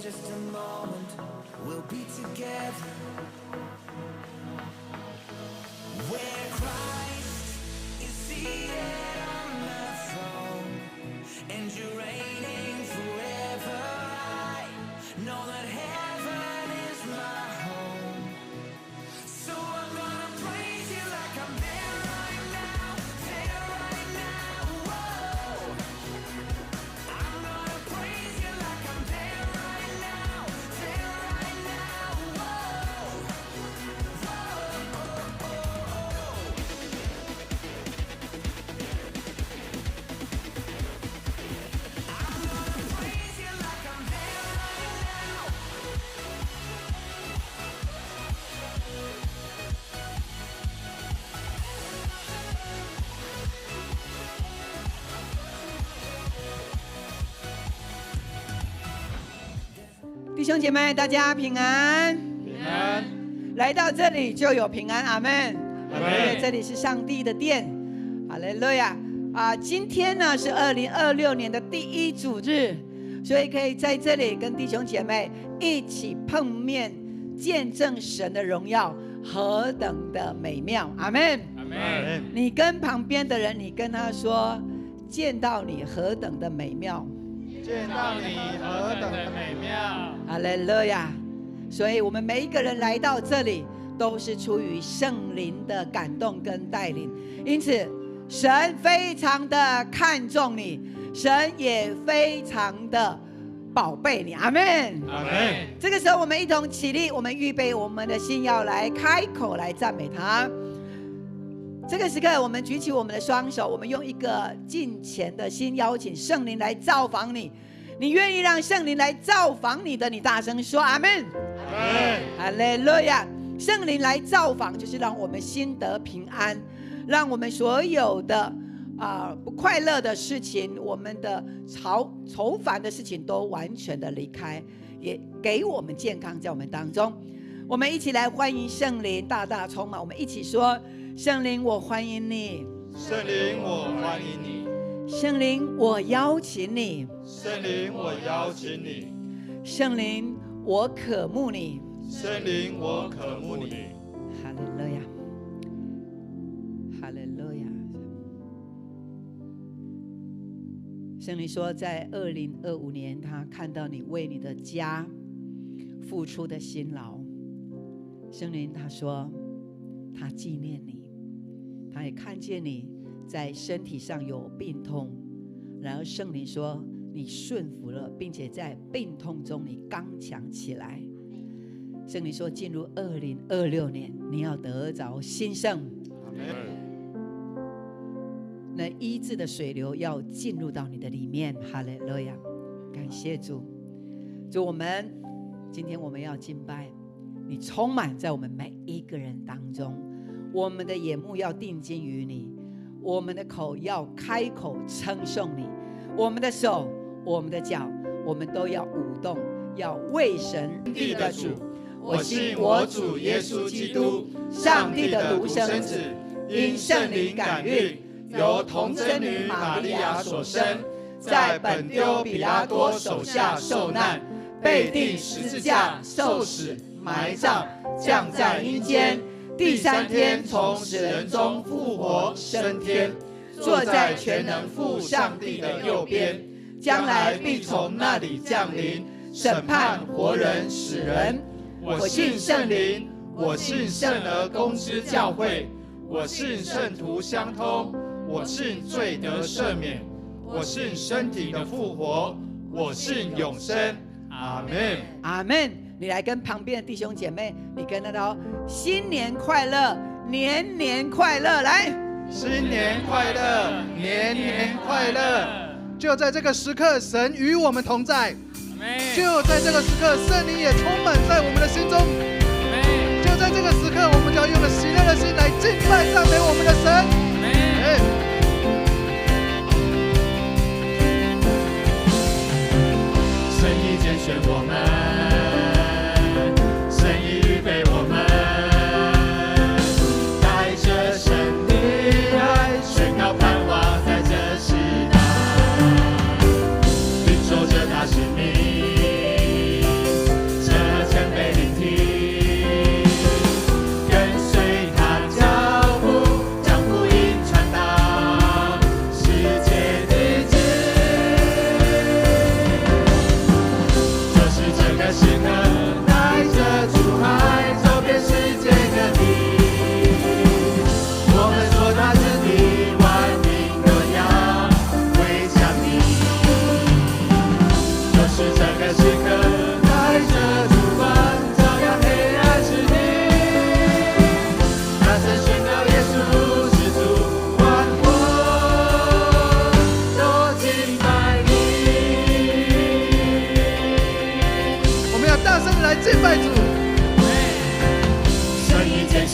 just a moment, we'll be together. Where Christ is seated on the throne, and you're reigning forever. I know that heaven is my home, so I'm gonna praise you like I'm there right now, there right now. Whoa. I'm gonna praise you like I'm there right now, there right now. Whoa. I'm gonna praise you like I'm there right now. 弟兄姐妹，大家平安。平安，来到这里就有平安，阿们。阿们因为这里是上帝的殿，哈利路亚今天呢是2026年的第一主日，所以可以在这里跟弟兄姐妹一起碰面，见证神的荣耀何等的美妙，阿们。阿们。你跟旁边的人，你跟他说，见到你何等的美妙，见到你何等的美妙。哈利路亚。所以我们每一个人来到这里，都是出于圣灵的感动跟带领，因此神非常的看重你，神也非常的宝贝你，阿们。阿们。这个时候我们一同起立，我们预备我们的心，要来开口来赞美他。这个时刻我们举起我们的双手，我们用一个敬虔的心邀请圣灵来造访你。你愿意让圣灵来造访你的，你大声说阿们。阿们。哈利路亚。圣灵来造访，就是让我们心得平安，让我们所有的不快乐的事情，我们的愁烦的事情都完全的离开，也给我们健康在我们当中。我们一起来欢迎圣灵大大充满，我们一起说：圣灵，我欢迎你；圣灵，我欢迎你；圣灵，我邀请你；圣灵，我邀请你；圣灵，我渴慕你；圣灵，我渴慕你。哈利路亚，哈利路亚。圣灵说，在2025年，他看到你为你的家付出的辛劳。圣灵他说，他纪念你，他也看见你在身体上有病痛，然而圣灵说，你顺服了，并且在病痛中你刚强起来。圣灵说，进入2026年，你要得着新生。阿们。那医治的水流要进入到你的里面，哈利路亚！感谢主，主，今天我们要敬拜你，充满在我们每一个人当中。我们的眼目要定睛于你，我们的口要开口称颂你，我们的手、我们的脚，我们都要舞动，要为神地的主，我信我主耶稣基督，上帝的独生子，因圣灵感孕，由童贞女玛利亚所生，在本丢彼拉多手下受难，被钉十字架，受死，埋葬，降在阴间，第3天从死人中复活升天，坐在全能父上帝的右边，将来必从那里降临，审判活人死人。我信圣灵，我信圣而公之教会，我信圣徒相通，我信罪得赦免，我信身体的复活，我信永生。阿们。阿们。你来跟旁边的弟兄姐妹，你跟他说：新年快乐，年年快乐！来，新年快乐，年年快乐！就在这个时刻，神与我们同在。就在这个时刻，圣灵也充满在我们的心中。就在这个时刻，我们就要用了喜乐的心来敬拜赞美我们的神。神已拣选我们，神已预备我们，带着神的爱，宣告盼望在这时代，领受着他使命。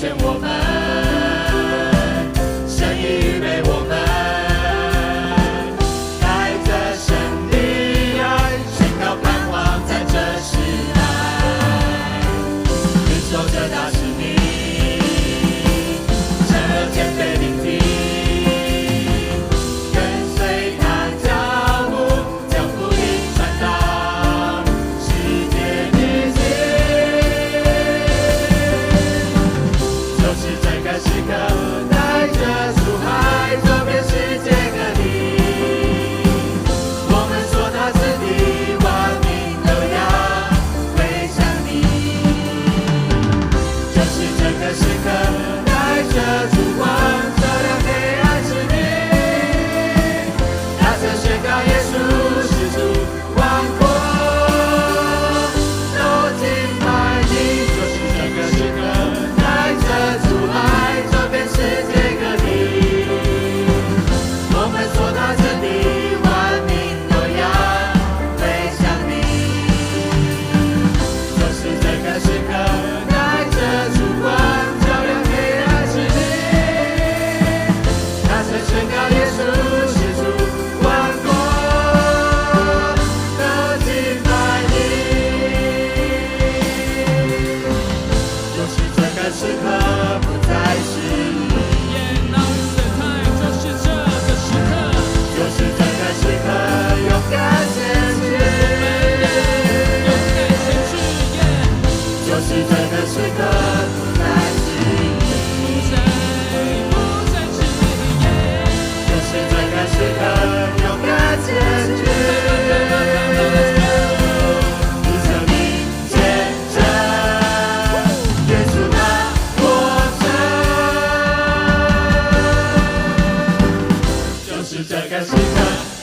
献我们，神已预备我们，带着神的爱，宣告盼望在这时代，领受这大使命，趁热谦卑聆听，跟随他脚步，将福音传到世界地极。就是这个时刻，带着出海，走遍世界各地。我们所他之地，万民都要归向你。就是这个时刻，带着烛光，照亮黑暗之地。大声宣告耶稣是主，万国都敬拜你。就是这个时刻，带着主爱，走遍世界各地。我们所到之地，万民都要归向你。就是这个时刻，带着烛光，照亮黑暗之地。大声宣告耶稣是主，万国都敬拜你。就是这个时刻，不再是就是这个时刻，勇敢前进。就是这个时刻，不再迟疑。就是这个时刻，勇敢前进。以生命见证耶稣的活着。就是这个时刻，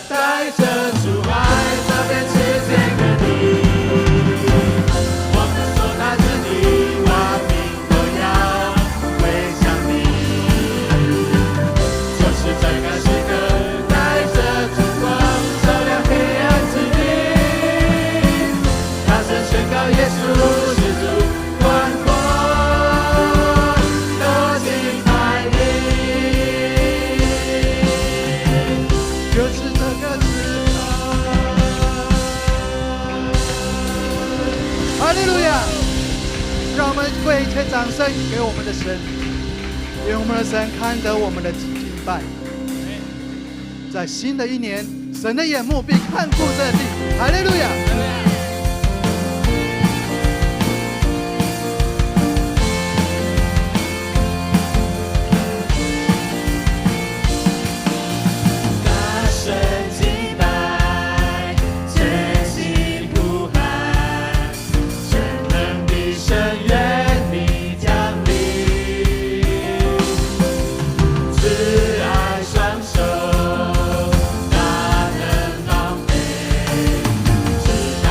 带着主爱，走遍世界各地。我们所到之地，万民都要归向你。就是这个时刻，带着烛光，照亮黑暗之地。大声宣告耶稣是主，万国都敬拜你。就是这个时刻。哈利路亚！让我们为一切掌声给我们的神，愿我们的神看得我们的敬拜。在新的一年，神的眼目必看顾这地。哈利路亚！大声敬拜，全心呼喊，全能的神愿你降临，慈爱双手，大能膀臂，直到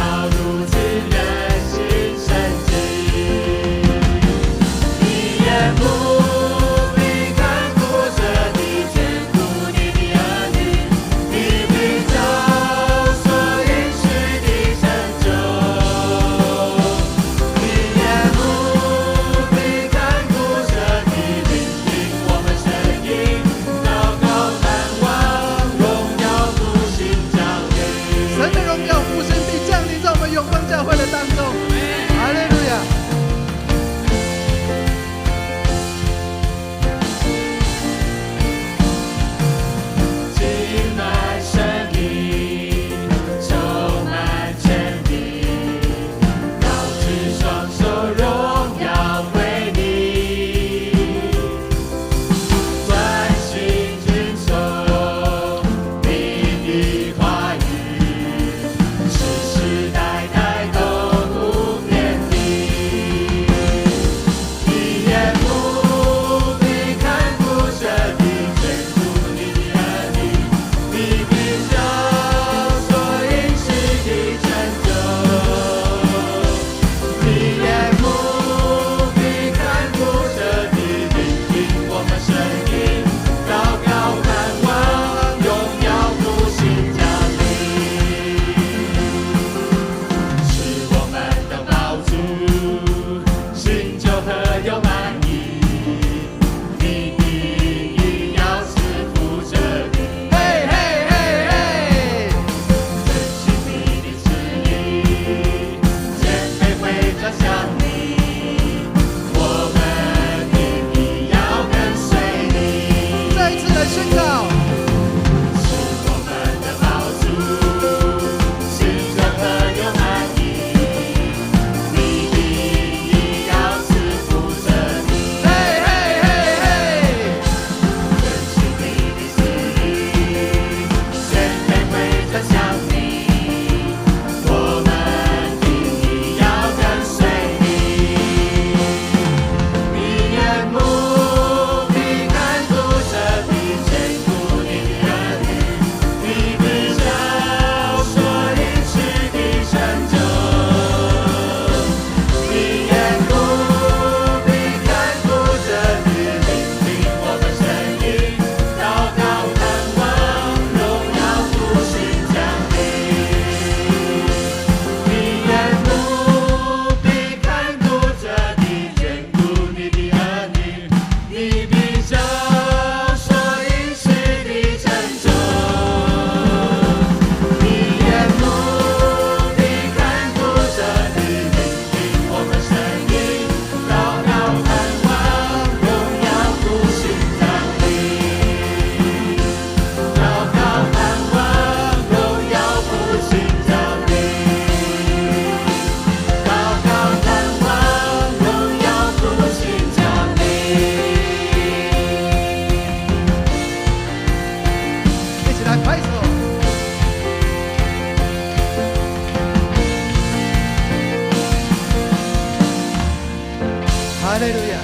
哈利路亚，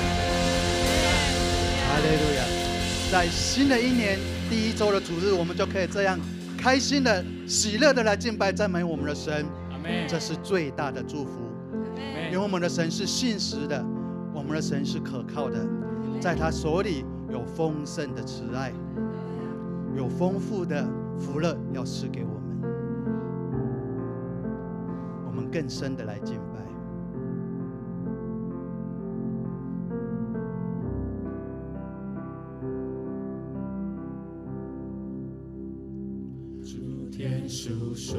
哈利路亚！在新的一年第1周的主日，我们就可以这样开心的、喜乐的来敬拜、赞美我们的神。这是最大的祝福。因为我们的神是信实的，我们的神是可靠的，在他手里有丰盛的慈爱，有丰富的福乐要赐给我们。我们更深的来敬拜。天述说，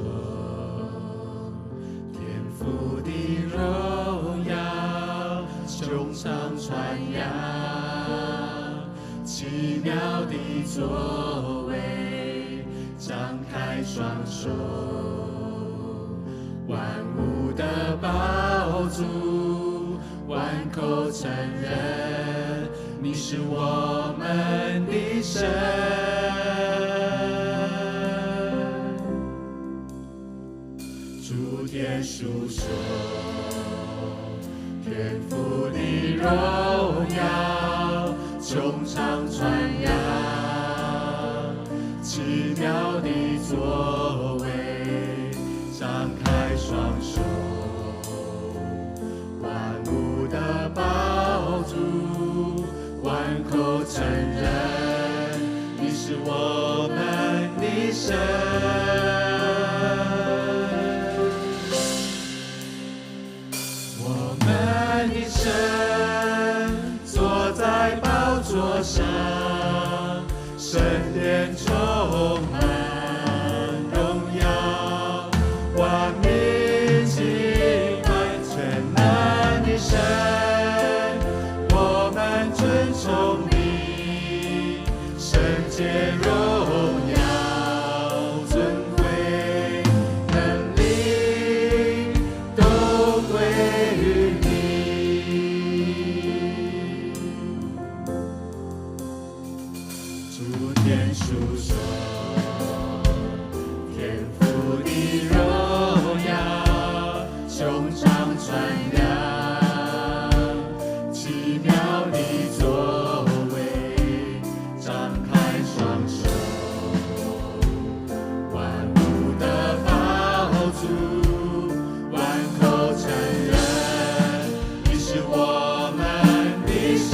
天父的荣耀，穹苍传扬，奇妙的作为，张开双手，万物的宝主，万口承认，你是我们的神。诸天述说，天父的荣耀，穹苍传扬，奇妙的作为，张开双手，万物的宝主，万口承认，你是我们的神。神坐在宝座上，圣殿充满荣耀，万民敬拜全能的神，我们尊崇你，圣洁荣耀尊贵能力都归于你。诸天述说，天父的荣耀，穹苍传扬，奇妙的作为，张开双手，万物的宝主，万口承认，你是我们的神。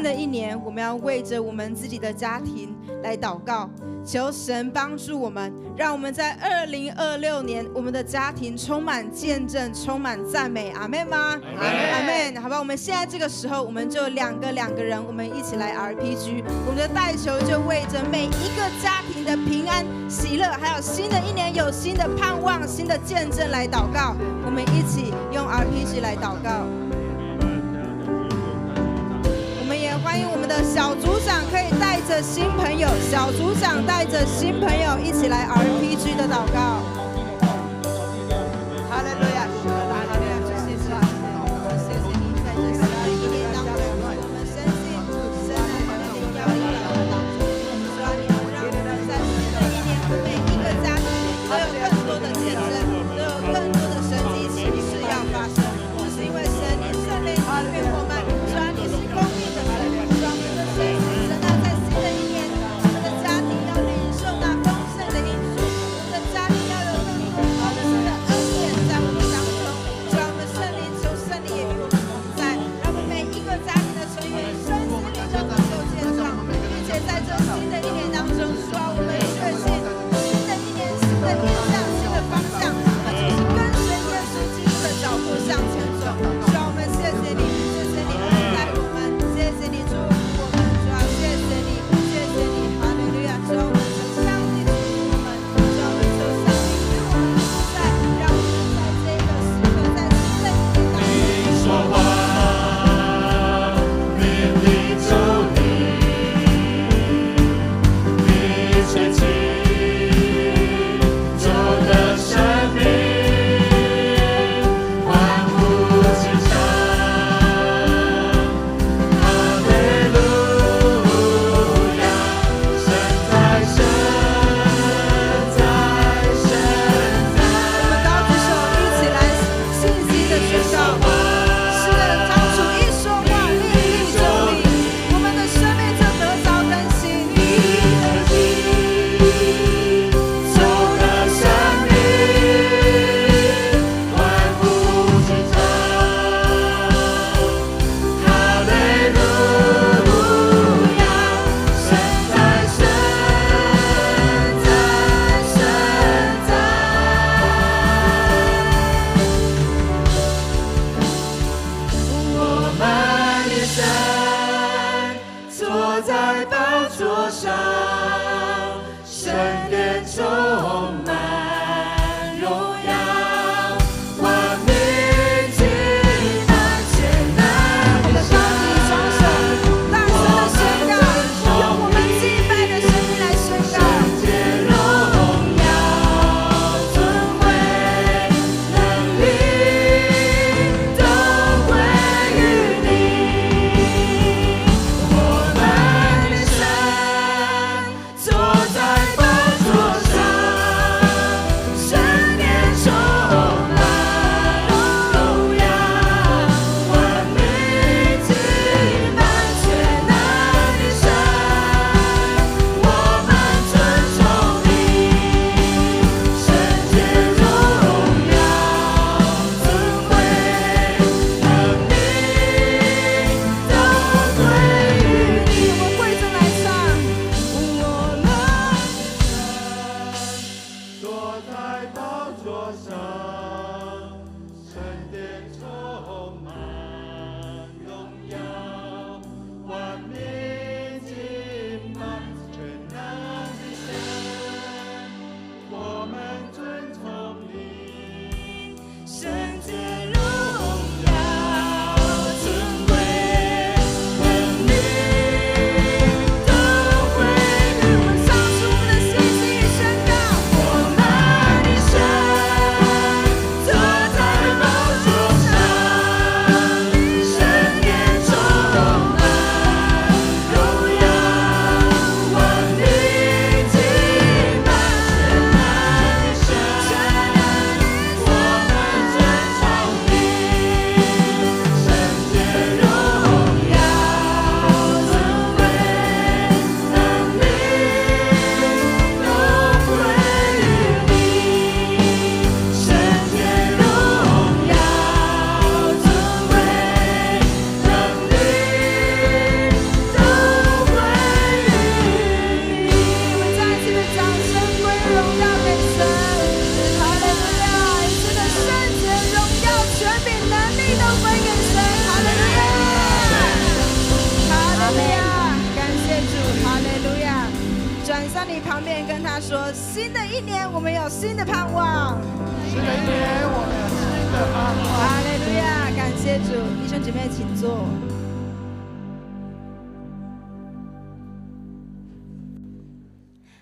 新的一年，我们要为着我们自己的家庭来祷告，求神帮助我们，让我们在2026年，我们的家庭充满见证，充满赞美。阿们吗？阿们。好吧，我们现在这个时候，我们就两个人，我们一起来 RPG。我们的代求就为着每一个家庭的平安、喜乐，还有新的一年有新的盼望、新的见证来祷告。我们一起用 RPG 来祷告。我们也欢迎我们的小组长可以带着新朋友，小组长带着新朋友一起来 RPG 的祷告。哈利路亚，哈利路亚，谢谢您在这新的一年当中，我们深信神的灵要引导我们当中。主啊，你要让我们在新的一年，每一个家庭都有更多的见证，都有更多的神迹奇事要发生。就是因为神，你圣灵赐予我们，主啊，你是公义的神，主啊，我们的神，神啊，在新的一年，我们的家庭要领受那丰盛的应许，我们的家庭要有更多好的神的恩典在我们当中。主啊，我们圣灵，求圣灵也与我们同在，让我们每一个家庭的成员身心灵都能够健壮，并且在这新的一年当中，主啊，我们确信新的一年、新的面向、新的方向，那就是跟随耶稣基督的脚步向前走。主啊，我们谢谢你，谢谢你恩待我们，谢谢你祝福我们，主啊，谢谢你，谢谢你，哈利路亚！主啊，我们求上帝祝福我们，主啊，我们求上帝与我们同在，让我们在这个时刻，在新的一年当中。说话，命令主你，你吹起主的生命，欢呼齐唱，哈利路亚，神在神在神在。我们高举手，一起来信息的宣告。是的，当主一说话，命令就灵，我们的生命就得着更新。主的生命，欢呼齐唱，哈利路亚，神在神在神在。我们的神坐在宝座上，圣殿充满荣耀，万民敬拜前来我们高举双手，大声的宣告，用我们敬拜的声音来宣告。圣洁荣耀尊贵能力都归于你，我们的神到你旁边，跟他说：新的一年，我们有新的盼望。新的一年，我们有新的盼望。哈利路亚，感谢主，弟兄姐妹请坐。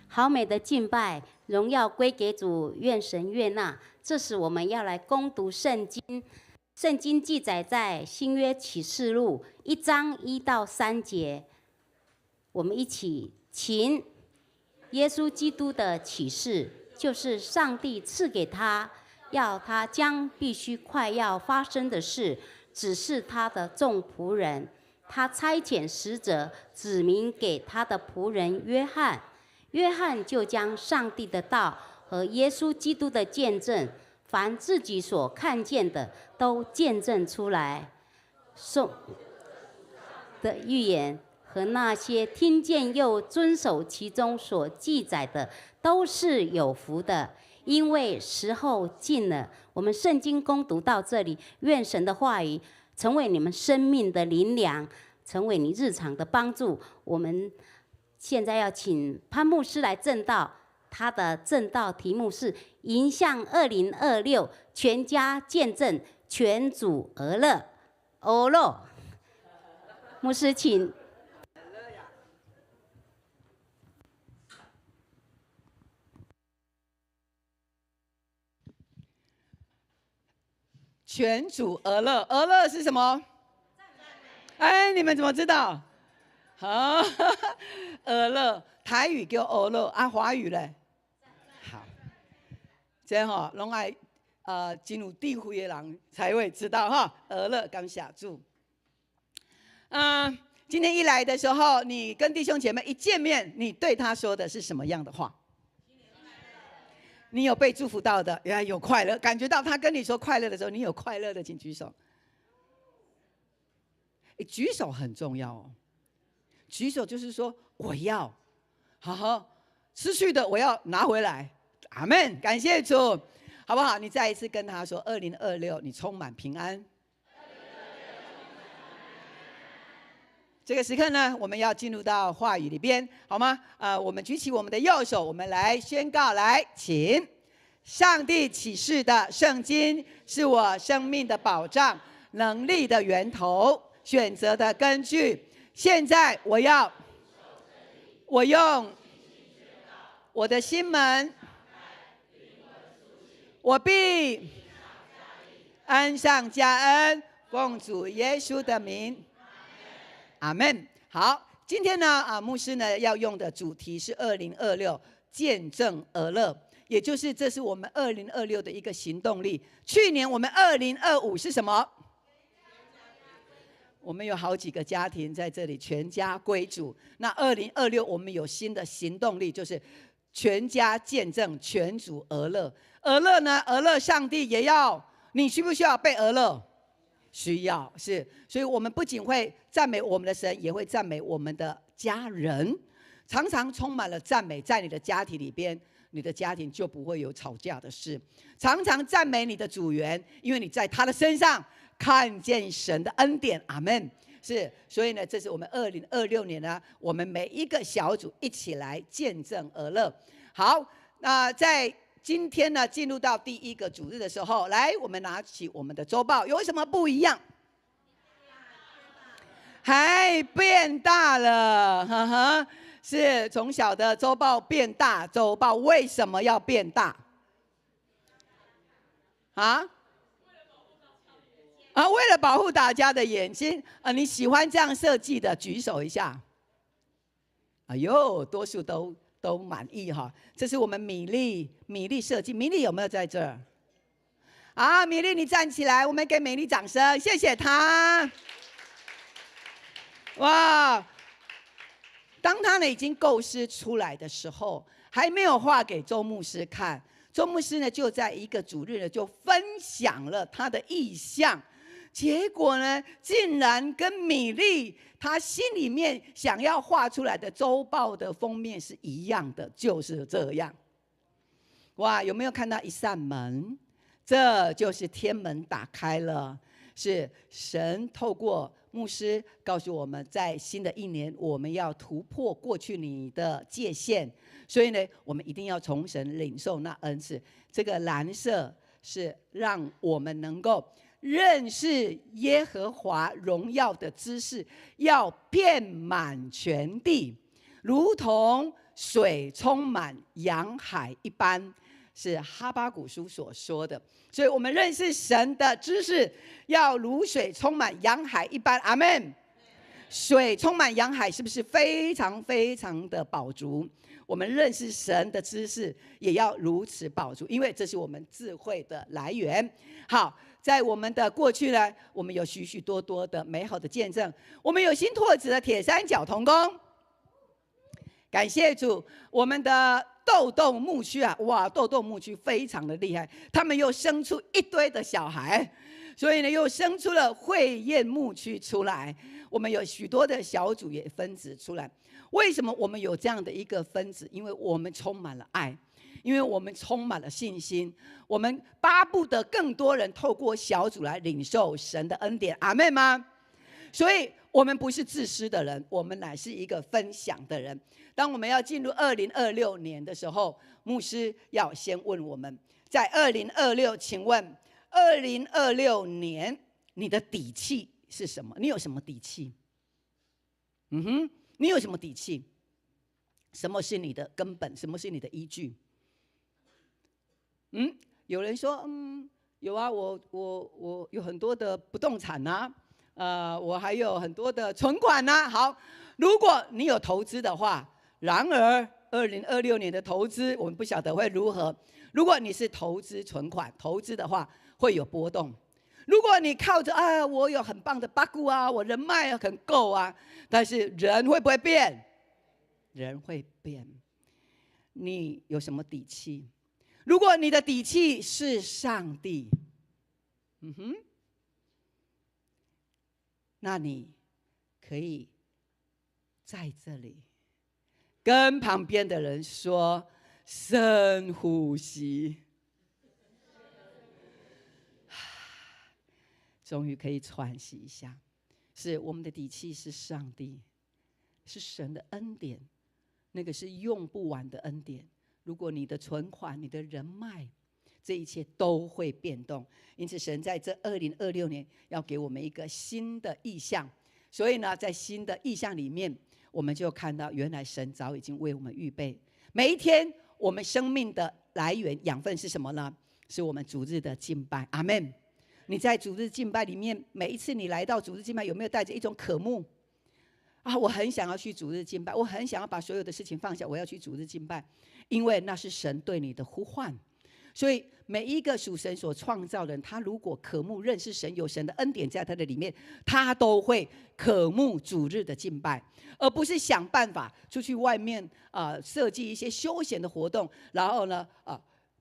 好美的敬拜，荣耀归给主，愿神悦纳。这时我们要来攻读圣经。圣经记载在新约启示录1章1到3节。我们一起请耶稣基督的启示，就是上帝赐给他，要他将必须快要发生的事指示他的众仆人。他差遣使者指明给他的仆人约翰，约翰就将上帝的道和耶稣基督的见证，凡自己所看见的都见证出来。颂的预言和那些听见又遵守其中所记载的，都是有福的，因为时候近了。我们圣经攻读到这里，愿神的话语成为你们生命的灵粮，成为你日常的帮助。我们现在要请潘牧师来证道，他的证道题目是迎向2026，全家见证，全主而乐。欧乐，牧师请。全主而乐，而乐是什么？哎，你们怎么知道？好，而乐，台语叫而乐，啊，华语嘞？好，这样哈，拢爱进入地会的人才会知道哈，而乐感谢主。今天一来的时候，你跟弟兄姐妹一见面，你对他说的是什么样的话？你有被祝福到的，原来有快乐，感觉到他跟你说快乐的时候，你有快乐的，请举手。举手很重要哦，举手就是说我要，好好失去的我要拿回来，阿们，感谢主，好不好？你再一次跟他说，2026你充满平安。这个时刻呢，我们要进入到话语里边，好吗？我们举起我们的右手，我们来宣告，来，请。上帝启示的圣经是我生命的保障，能力的源头，选择的根据。现在我用我的心门，我必恩上加恩，奉主耶稣的名。阿们。好，今天呢，牧师呢要用的主题是2026见证而乐，也就是这是我们2026的一个行动力。去年我们2025是什么？我们有好几个家庭在这里，全家归主。那2026我们有新的行动力，就是全家见证，全主而乐。而乐呢，而乐上帝也要，你需不需要被而乐？需要，是，所以我们不仅会赞美我们的神，也会赞美我们的家人。常常充满了赞美，在你的家庭里边，你的家庭就不会有吵架的事。常常赞美你的主人，因为你在他的身上看见神的恩典，阿们。是，所以呢，这是我们2026年呢，我们每一个小组一起来见证而乐。好，那在今天呢，进入到第一个主日的时候，来，我们拿起我们的周报，有什么不一样？还变大了，呵呵，是从小的周报变大。周报为什么要变大？为了保护大家的眼睛。你喜欢这样设计的，举手一下。哎呦，多数都满意哈。这是我们米粒设计，米粒有没有在这儿？啊，米粒你站起来，我们给米粒掌声，谢谢她。哇，当他呢已经构思出来的时候，还没有画给周牧师看，周牧师呢就在一个主日呢就分享了他的意象，结果呢竟然跟米粒他心里面想要画出来的周报的封面是一样的，就是这样。哇，有没有看到一扇门？这就是天门打开了。是神透过牧师告诉我们，在新的一年我们要突破过去你的界限，所以呢，我们一定要从神领受那恩赐。这个蓝色是让我们能够认识耶和华荣耀的知识，要遍满全地，如同水充满洋海一般，是哈巴谷书所说的。所以我们认识神的知识要如水充满洋海一般，阿们。水充满洋海是不是非常非常的饱足？我们认识神的知识也要如此饱足，因为这是我们智慧的来源。好，在我们的过去呢，我们有许许多多的美好的见证。我们有新拓殖的铁三角同工，感谢主，我们的豆豆牧区啊，哇，豆豆牧区非常的厉害，他们又生出一堆的小孩，所以呢，又生出了慧宴牧区出来。我们有许多的小组也分支出来。为什么我们有这样的一个分支？因为我们充满了爱，因为我们充满了信心，我们巴不得更多人透过小组来领受神的恩典，阿们吗？所以我们不是自私的人，我们乃是一个分享的人。当我们要进入2026年的时候，牧师要先问我们，在2026，请问2026年你的底气是什么？你有什么底气？你有什么底气？什么是你的根本？什么是你的依据？有人说，有啊，我有很多的不动产啊，我还有很多的存款啊。好，如果你有投资的话，然而2026年的投资，我们不晓得会如何。如果你是投资存款，投资的话会有波动。如果你靠着我有很棒的八股啊，我人脉很够啊，但是人会不会变？人会变。你有什么底气？如果你的底气是上帝，那你可以在这里跟旁边的人说：深呼吸。终于可以喘息一下，是我们的底气是上帝，是神的恩典，那个是用不完的恩典。如果你的存款、你的人脉，这一切都会变动。因此，神在这2026年要给我们一个新的意象。所以呢，在新的意象里面，我们就看到，原来神早已经为我们预备。每一天，我们生命的来源养分是什么呢？是我们主日的敬拜。阿们。你在主日敬拜里面，每一次你来到主日敬拜，有没有带着一种渴慕啊？我很想要去主日敬拜，我很想要把所有的事情放下，我要去主日敬拜，因为那是神对你的呼唤。所以每一个属神所创造的人，他如果渴慕认识神，有神的恩典在他的里面，他都会渴慕主日的敬拜，而不是想办法出去外面设计一些休闲的活动，然后呢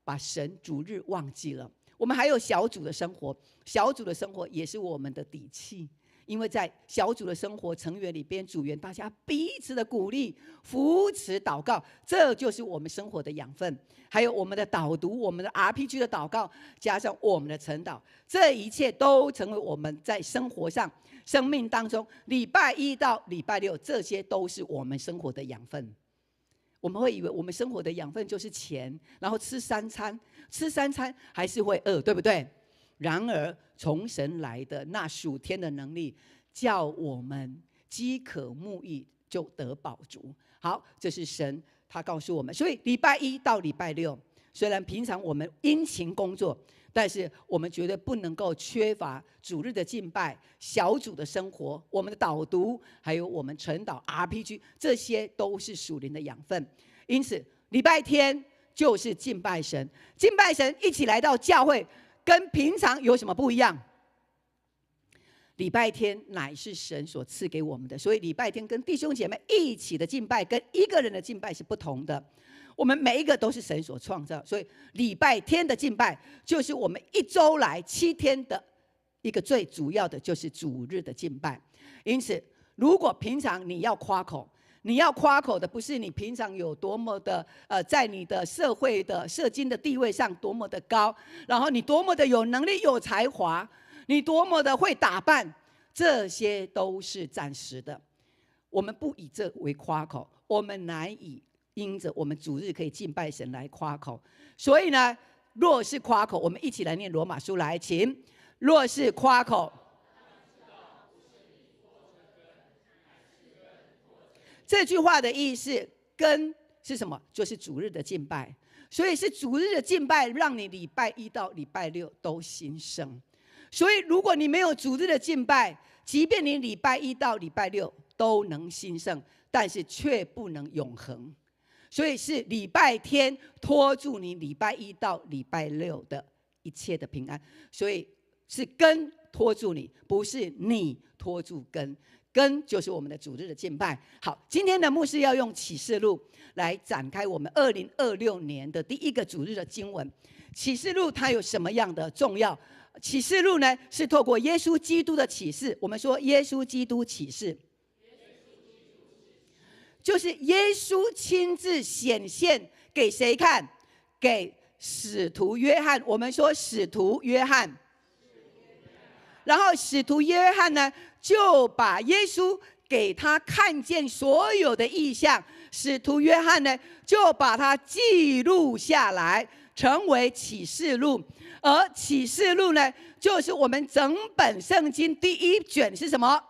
把神主日忘记了。我们还有小组的生活，小组的生活也是我们的底气，因为在小组的生活成员里边，组员大家彼此的鼓励、扶持、祷告，这就是我们生活的养分。还有我们的导读、我们的 RPG 的祷告，加上我们的晨祷，这一切都成为我们在生活上、生命当中，礼拜一到礼拜六，这些都是我们生活的养分。我们会以为我们生活的养分就是钱，然后吃三餐还是会饿，对不对？然而从神来的那属天的能力，叫我们饥渴慕义就得饱足。好，这是神他告诉我们。所以礼拜一到礼拜六，虽然平常我们殷勤工作，但是我们绝对不能够缺乏主日的敬拜、小组的生活、我们的导读，还有我们晨祷 RPG， 这些都是属灵的养分。因此礼拜天就是敬拜神，敬拜神一起来到教会，跟平常有什么不一样？礼拜天乃是神所赐给我们的，所以礼拜天跟弟兄姐妹一起的敬拜，跟一个人的敬拜是不同的。我们每一个都是神所创造，所以礼拜天的敬拜就是我们一周来7天的一个最主要的，就是主日的敬拜。因此，如果平常你要夸口，你要夸口的不是你平常有多么的在你的社会的社经的地位上多么的高，然后你多么的有能力有才华，你多么的会打扮，这些都是暂时的。我们不以这为夸口，我们乃以因着我们主日可以敬拜神来夸口。所以呢，若是夸口，我们一起来念罗马书来，请。若是夸口，这句话的意思，根是什么？就是主日的敬拜。所以是主日的敬拜，让你礼拜一到礼拜六都兴盛。所以如果你没有主日的敬拜，即便你礼拜一到礼拜六都能兴盛，但是却不能永恒。所以是礼拜天拖住你礼拜一到礼拜六的一切的平安。所以是根拖住你，不是你拖住根。根就是我们的主日的敬拜。好，今天的牧师要用启示录来展开我们2026年的第一个主日的经文。启示录它有什么样的重要？启示录呢，是透过耶稣基督的启示。我们说耶稣基督启示，就是耶稣亲自显现给谁看？给使徒约翰。我们说使徒约翰，然后使徒约翰呢，就把耶稣给他看见所有的异象，使徒约翰呢，就把它记录下来，成为启示录。而启示录呢，就是我们整本圣经第一卷是什么？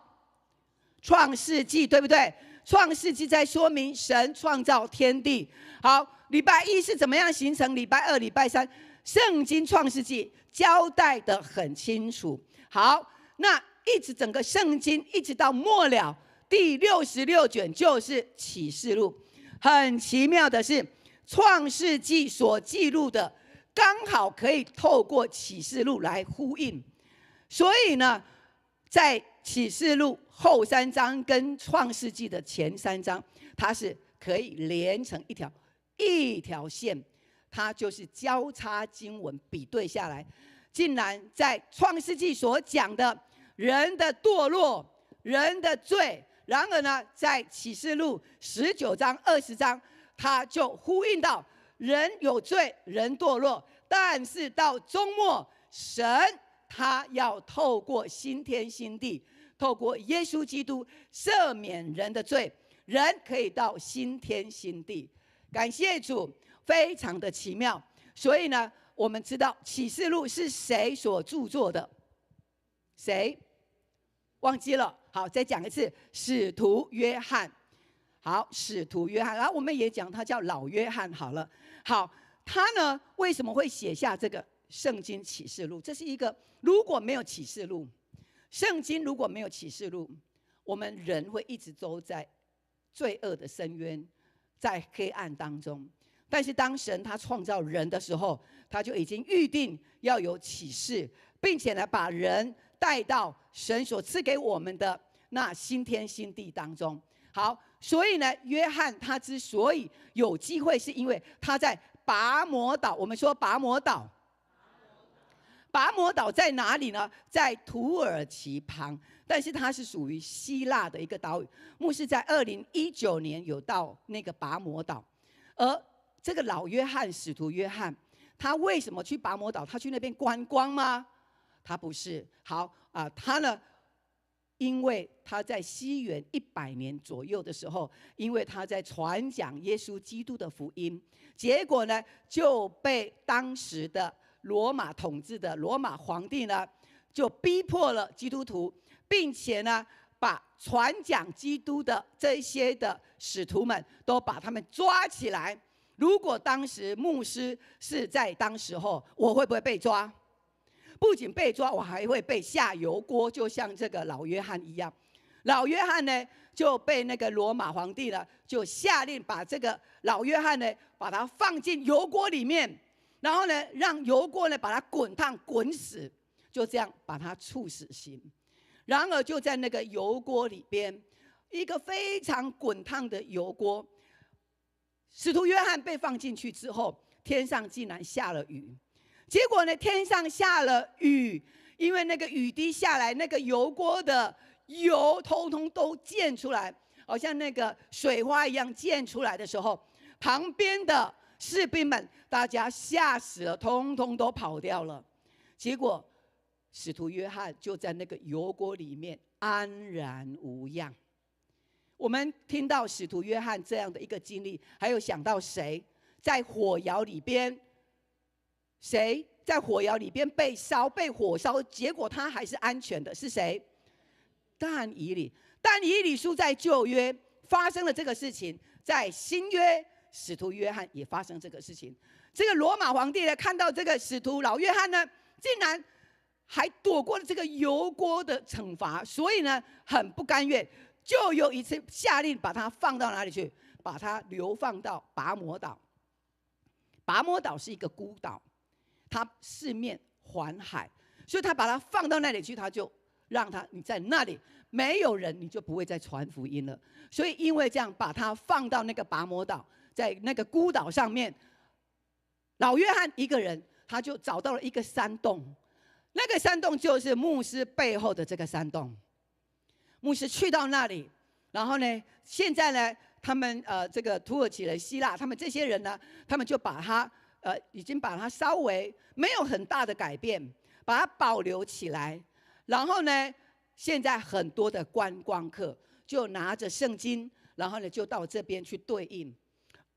创世纪，对不对？创世纪在说明神创造天地。好，礼拜一是怎么样形成？礼拜二、礼拜三，圣经创世纪交代得很清楚。好，那一直整个圣经一直到末了第66卷就是启示录。很奇妙的是，创世纪所记录的刚好可以透过启示录来呼应。所以呢，在启示录后3章跟创世纪的前3章，它是可以连成一条线，它就是交叉经文比对下来，竟然在创世纪所讲的人的堕落、人的罪，然而呢，在启示录19章、20章，它就呼应到人有罪、人堕落，但是到终末，神他要透过新天新地，透过耶稣基督赦免人的罪，人可以到新天新地。感谢主，非常的奇妙。所以呢，我们知道启示录是谁所著作的？谁？忘记了？好，再讲一次，使徒约翰。好，使徒约翰，然后我们也讲他叫老约翰好了。好，他呢为什么会写下这个圣经启示录？这是一个，如果没有启示录，圣经如果没有启示录，我们人会一直都在罪恶的深渊，在黑暗当中。但是当神他创造人的时候，他就已经预定要有启示，并且呢把人带到神所赐给我们的那新天新地当中。好，所以呢，约翰他之所以有机会，是因为他在拔摩岛。我们说拔摩岛，拔摩岛在哪里呢？在土耳其旁，但是它是属于希腊的一个岛屿。牧师在2019年有到那个拔摩岛，而这个老约翰，使徒约翰，他为什么去拔摩岛？他去那边观光吗？他不是。好他呢，因为他在西元100年左右的时候，因为他在传讲耶稣基督的福音，结果呢就被当时的罗马统治的罗马皇帝呢，就逼迫了基督徒，并且呢把传讲基督的这些的使徒们都把他们抓起来。如果当时牧师是在当时候，我会不会被抓？不仅被抓，我还会被下油锅，就像这个老约翰一样。老约翰呢就被那个罗马皇帝呢就下令把这个老约翰呢把他放进油锅里面，然后呢让油锅呢把他滚烫滚死，就这样把他处死刑。然而就在那个油锅里边，一个非常滚烫的油锅，使徒约翰被放进去之后，天上竟然下了雨。结果呢，天上下了雨，因为那个雨滴下来，那个油锅的油通通都溅出来，好像那个水花一样溅出来的时候，旁边的士兵们大家吓死了，通通都跑掉了。结果使徒约翰就在那个油锅里面安然无恙。我们听到使徒约翰这样的一个经历，还有想到谁在火窑里边，谁在火窑里边被火烧，结果他还是安全的，是谁？但以理。但以理书在旧约发生了这个事情，在新约使徒约翰也发生这个事情。这个罗马皇帝呢，看到这个使徒老约翰呢，竟然还躲过了这个油锅的惩罚，所以呢很不甘愿，就有一次下令把他放到哪里去？把他流放到拔摩岛。拔摩岛是一个孤岛，它四面环海，所以他把他放到那里去，他就让你在那里没有人，你就不会再传福音了。所以因为这样，把他放到那个拔摩岛，在那个孤岛上面，老约翰一个人，他就找到了一个山洞，那个山洞就是牧师背后的这个山洞。牧师去到那里，然后呢，现在呢，他们这个土耳其人、希腊，他们这些人呢，他们就把它已经把它稍微没有很大的改变，把它保留起来。然后呢，现在很多的观光客就拿着圣经，然后呢就到这边去对应。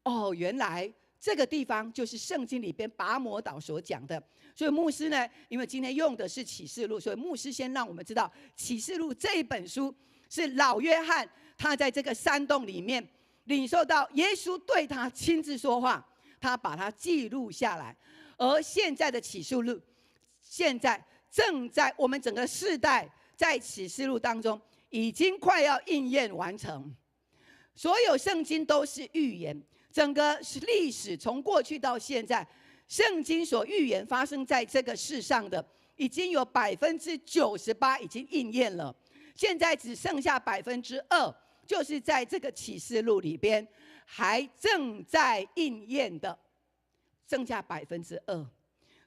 哦，原来这个地方就是圣经里边拔摩岛所讲的。所以牧师呢，因为今天用的是启示录，所以牧师先让我们知道启示录这一本书是老约翰他在这个山洞里面领受到耶稣对他亲自说话，他把它记录下来。而现在的启示录，现在正在我们整个世代在启示录当中已经快要应验完成。所有圣经都是预言，整个历史从过去到现在，圣经所预言发生在这个世上的，已经有98%已经应验了，现在只剩下2%，就是在这个启示录里边还正在应验的，剩下2%。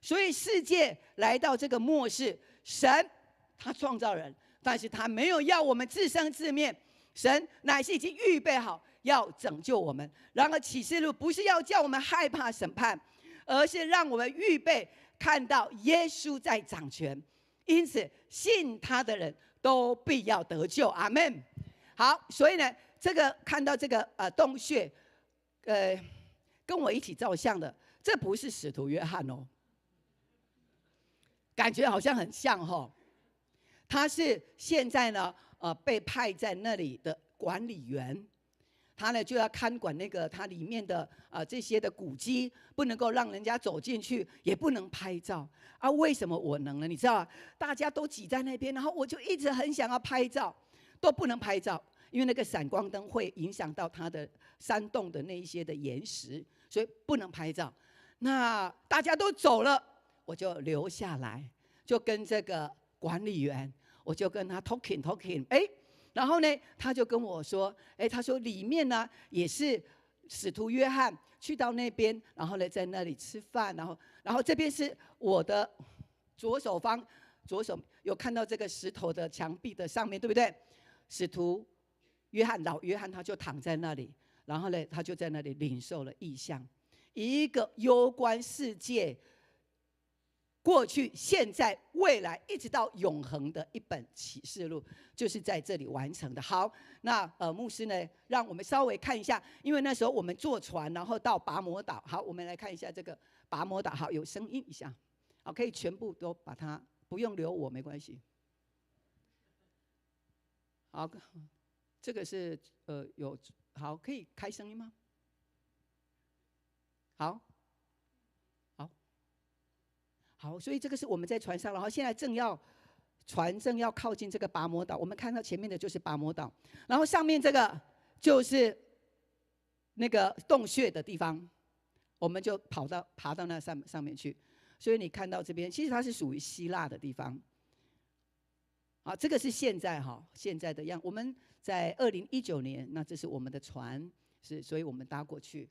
所以世界来到这个末世，神他创造人，但是他没有要我们自生自灭，神乃是已经预备好要拯救我们。然而启示录不是要叫我们害怕审判，而是让我们预备看到耶稣在掌权，因此信他的人都必要得救。阿们。好，所以呢，这个看到这个洞穴，跟我一起照相的，这不是使徒约翰哦，感觉好像很像哦。他是现在呢，被派在那里的管理员，他呢就要看管那个它里面的这些的古迹，不能够让人家走进去，也不能拍照啊。为什么我能呢？你知道大家都挤在那边，然后我就一直很想要拍照，都不能拍照，因为那个闪光灯会影响到它的山洞的那一些的岩石，所以不能拍照。那大家都走了，我就留下来，就跟这个管理员，我就跟他 talking， 然后呢，他就跟我说，他说里面呢也是使徒约翰去到那边，然后呢在那里吃饭，然后这边是我的左手有看到这个石头的墙壁的上面，对不对？使徒约翰老约翰他就躺在那里，然后呢他就在那里领受了异象，一个攸关世界过去、现在、未来，一直到永恒的一本启示录，就是在这里完成的。好，那牧师呢，让我们稍微看一下，因为那时候我们坐船，然后到拔摩岛。好，我们来看一下这个拔摩岛。好，有声音一下，好，可以全部都把它，不用留我没关系。好，这个是好，可以开声音吗？好，所以这个是我们在船上，然后现在船正要靠近这个拔摩岛，我们看到前面的就是拔摩岛，然后上面这个就是那个洞穴的地方，我们就爬到那上面去。所以你看到这边，其实它是属于希腊的地方。好，这个是现在的样。我们在2019年，那这是我们的船，所以我们搭过去。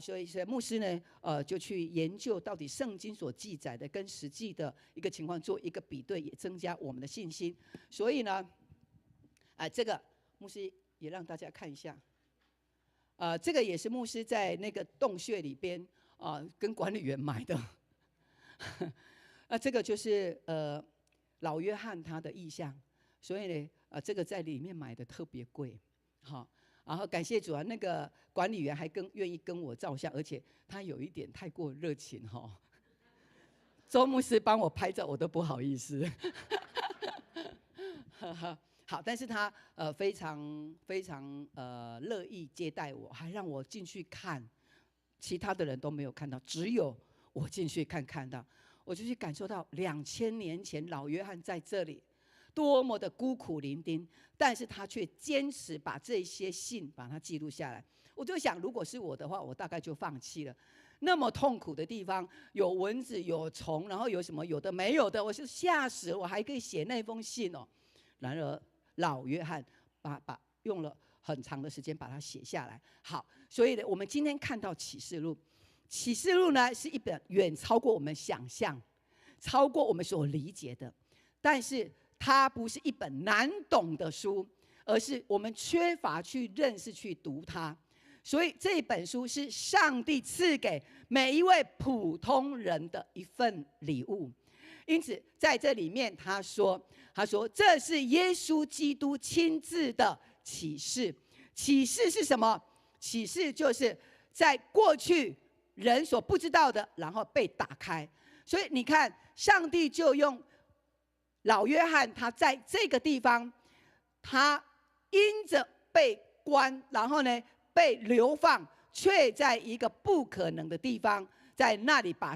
所以牧师呢，就去研究到底圣经所记载的跟实际的一个情况做一个比对，也增加我们的信心。所以呢，这个牧师也让大家看一下。这个也是牧师在那个洞穴里边跟管理员买的。这个就是老约翰他的意象，所以呢，这个在里面买的特别贵，好。然后感谢主啊，那个管理员还愿意跟我照相，而且他有一点太过热情哈。周牧师帮我拍照，我都不好意思。好，但是他非常非常乐意接待我，还让我进去看，其他的人都没有看到，只有我进去看到，我就去感受到2000年前老约翰在这里多么的孤苦伶仃，但是他却坚持把这些信把它记录下来。我就想，如果是我的话，我大概就放弃了。那么痛苦的地方，有蚊子，有虫，然后有什么有的没有的，我就吓死了。我还可以写那封信哦。然而老约翰用了很长的时间把它写下来。好，所以呢，我们今天看到启示录，启示录呢是一本远超过我们想象，超过我们所理解的，但是它不是一本难懂的书，而是我们缺乏去认识、去读它。所以这本书是上帝赐给每一位普通人的一份礼物。因此，在这里面他说这是耶稣基督亲自的启示。启示是什么？启示就是在过去人所不知道的，然后被打开。所以你看，上帝就用老约翰，他在这个地方，他因着被关，然后呢被流放，却在一个不可能的地方，在那里把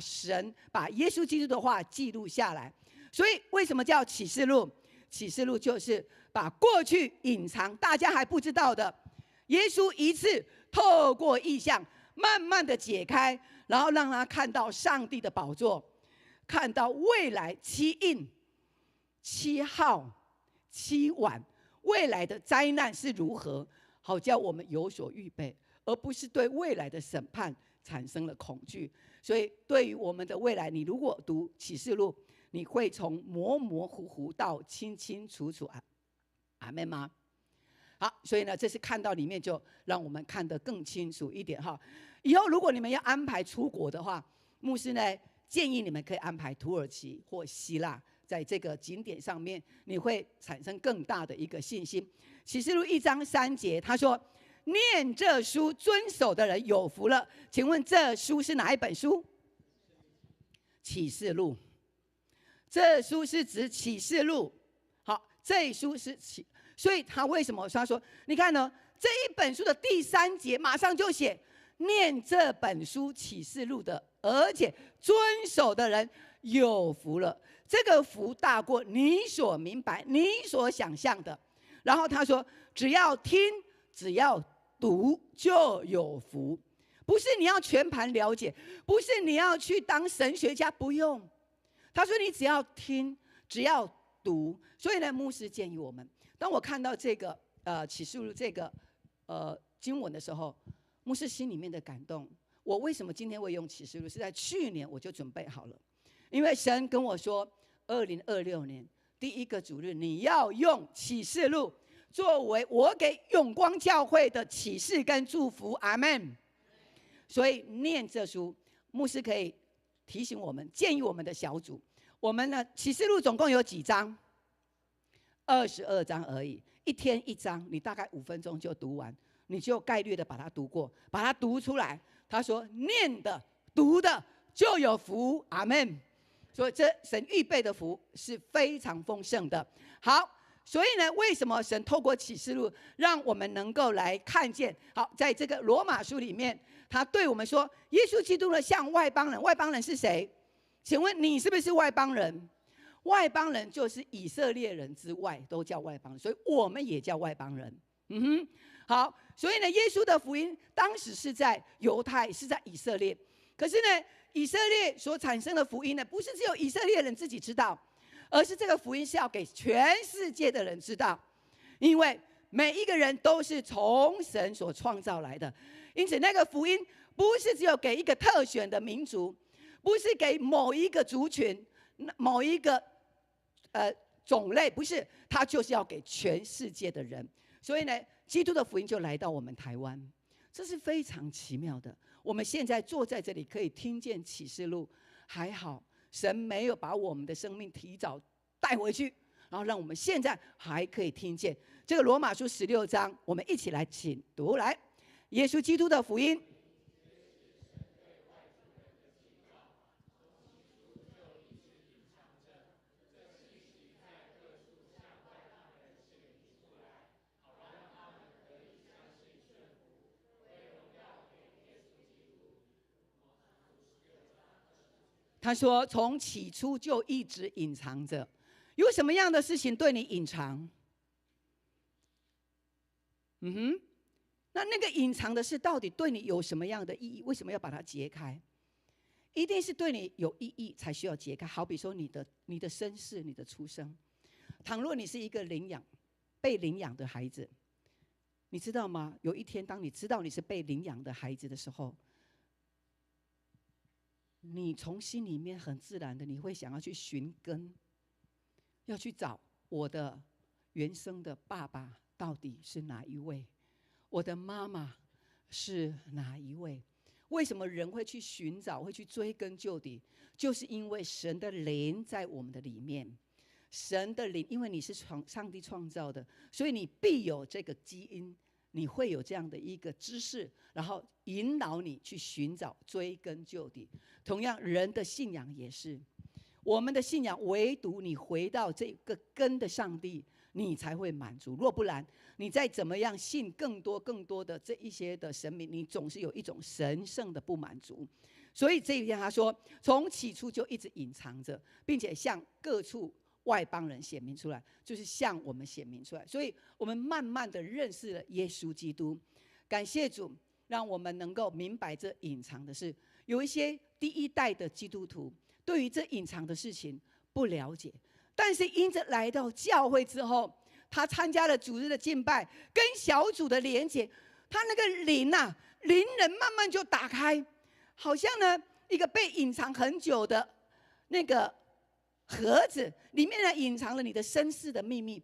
耶稣基督的话记录下来。所以为什么叫启示录？启示录就是把过去隐藏大家还不知道的，耶稣一次透过异象慢慢的解开，然后让他看到上帝的宝座，看到未来7印、7号、7晚未来的灾难是如何，好叫我们有所预备，而不是对未来的审判产生了恐惧。所以对于我们的未来，你如果读启示录，你会从模模糊糊到清清楚楚。阿们吗？好，所以呢，这是看到里面就让我们看得更清楚一点哈。以后如果你们要安排出国的话，牧师呢建议你们可以安排土耳其或希腊，在这个景点上面，你会产生更大的一个信心。启示录1章3节，他说：“念这书遵守的人有福了。”请问这书是哪一本书？启示录。这书是指启示录。好，这一书是所以他为什么他说，你看呢？这一本书的第3节马上就写念这本书启示录的，而且遵守的人有福了。这个福大过你所明白、你所想象的。然后他说，只要听，只要读就有福。不是你要全盘了解，不是你要去当神学家，不用。他说你只要听，只要读。所以呢，牧师建议我们，当我看到这个启示录这个经文的时候，牧师心里面的感动。我为什么今天会用启示录？是在去年我就准备好了，因为神跟我说，2026年第1个主日，你要用启示录作为我给永光教会的启示跟祝福。阿们。所以念这书，牧师可以提醒我们，建议我们的小组，我们呢启示录总共有几章？22章而已，一天1章，你大概5分钟就读完，你就概略的把它读过，把它读出来。他说念的读的就有福。阿们。所以这神预备的福是非常丰盛的。好，所以呢，为什么神透过启示录让我们能够来看见？好，在这个罗马书里面，他对我们说，耶稣基督呢像外邦人。外邦人是谁？请问你是不是外邦人？外邦人就是以色列人之外都叫外邦人，所以我们也叫外邦人。好，所以呢，耶稣的福音当时是在犹太，是在以色列。可是呢，以色列所产生的福音呢，不是只有以色列人自己知道，而是这个福音是要给全世界的人知道。因为每一个人都是从神所创造来的，因此那个福音不是只有给一个特选的民族，不是给某一个族群、某一个种类，不是，它就是要给全世界的人。所以呢，基督的福音就来到我们台湾，这是非常奇妙的。我们现在坐在这里，可以听见启示录，还好神没有把我们的生命提早带回去，然后让我们现在还可以听见。这个罗马书16章，我们一起来请读来。耶稣基督的福音。他说：“从起初就一直隐藏着，有什么样的事情对你隐藏？那个隐藏的事到底对你有什么样的意义？为什么要把它揭开？一定是对你有意义才需要揭开。好比说你的身世、你的出生。倘若你是一个被领养的孩子，你知道吗？有一天，当你知道你是被领养的孩子的时候，你从心里面很自然的，你会想要去寻根，要去找我的原生的爸爸到底是哪一位，我的妈妈是哪一位？为什么人会去寻找，会去追根究底？就是因为神的灵在我们的里面。神的灵，因为你是上帝创造的，所以你必有这个基因，你会有这样的一个知识，然后引导你去寻找、追根究底。同样，人的信仰也是，我们的信仰，唯独你回到这个根的上帝，你才会满足。若不然，你再怎么样信更多的这一些的神明，你总是有一种神圣的不满足。所以这一天他说，从起初就一直隐藏着，并且向各处外邦人显明出来，就是向我们显明出来。所以我们慢慢的认识了耶稣基督。感谢主，让我们能够明白这隐藏的事。有一些第一代的基督徒对于这隐藏的事情不了解，但是因着来到教会之后，他参加了主日的敬拜，跟小组的连结，他那个灵人慢慢就打开，好像呢一个被隐藏很久的那个盒子里面呢，隐藏了你的身世的秘密。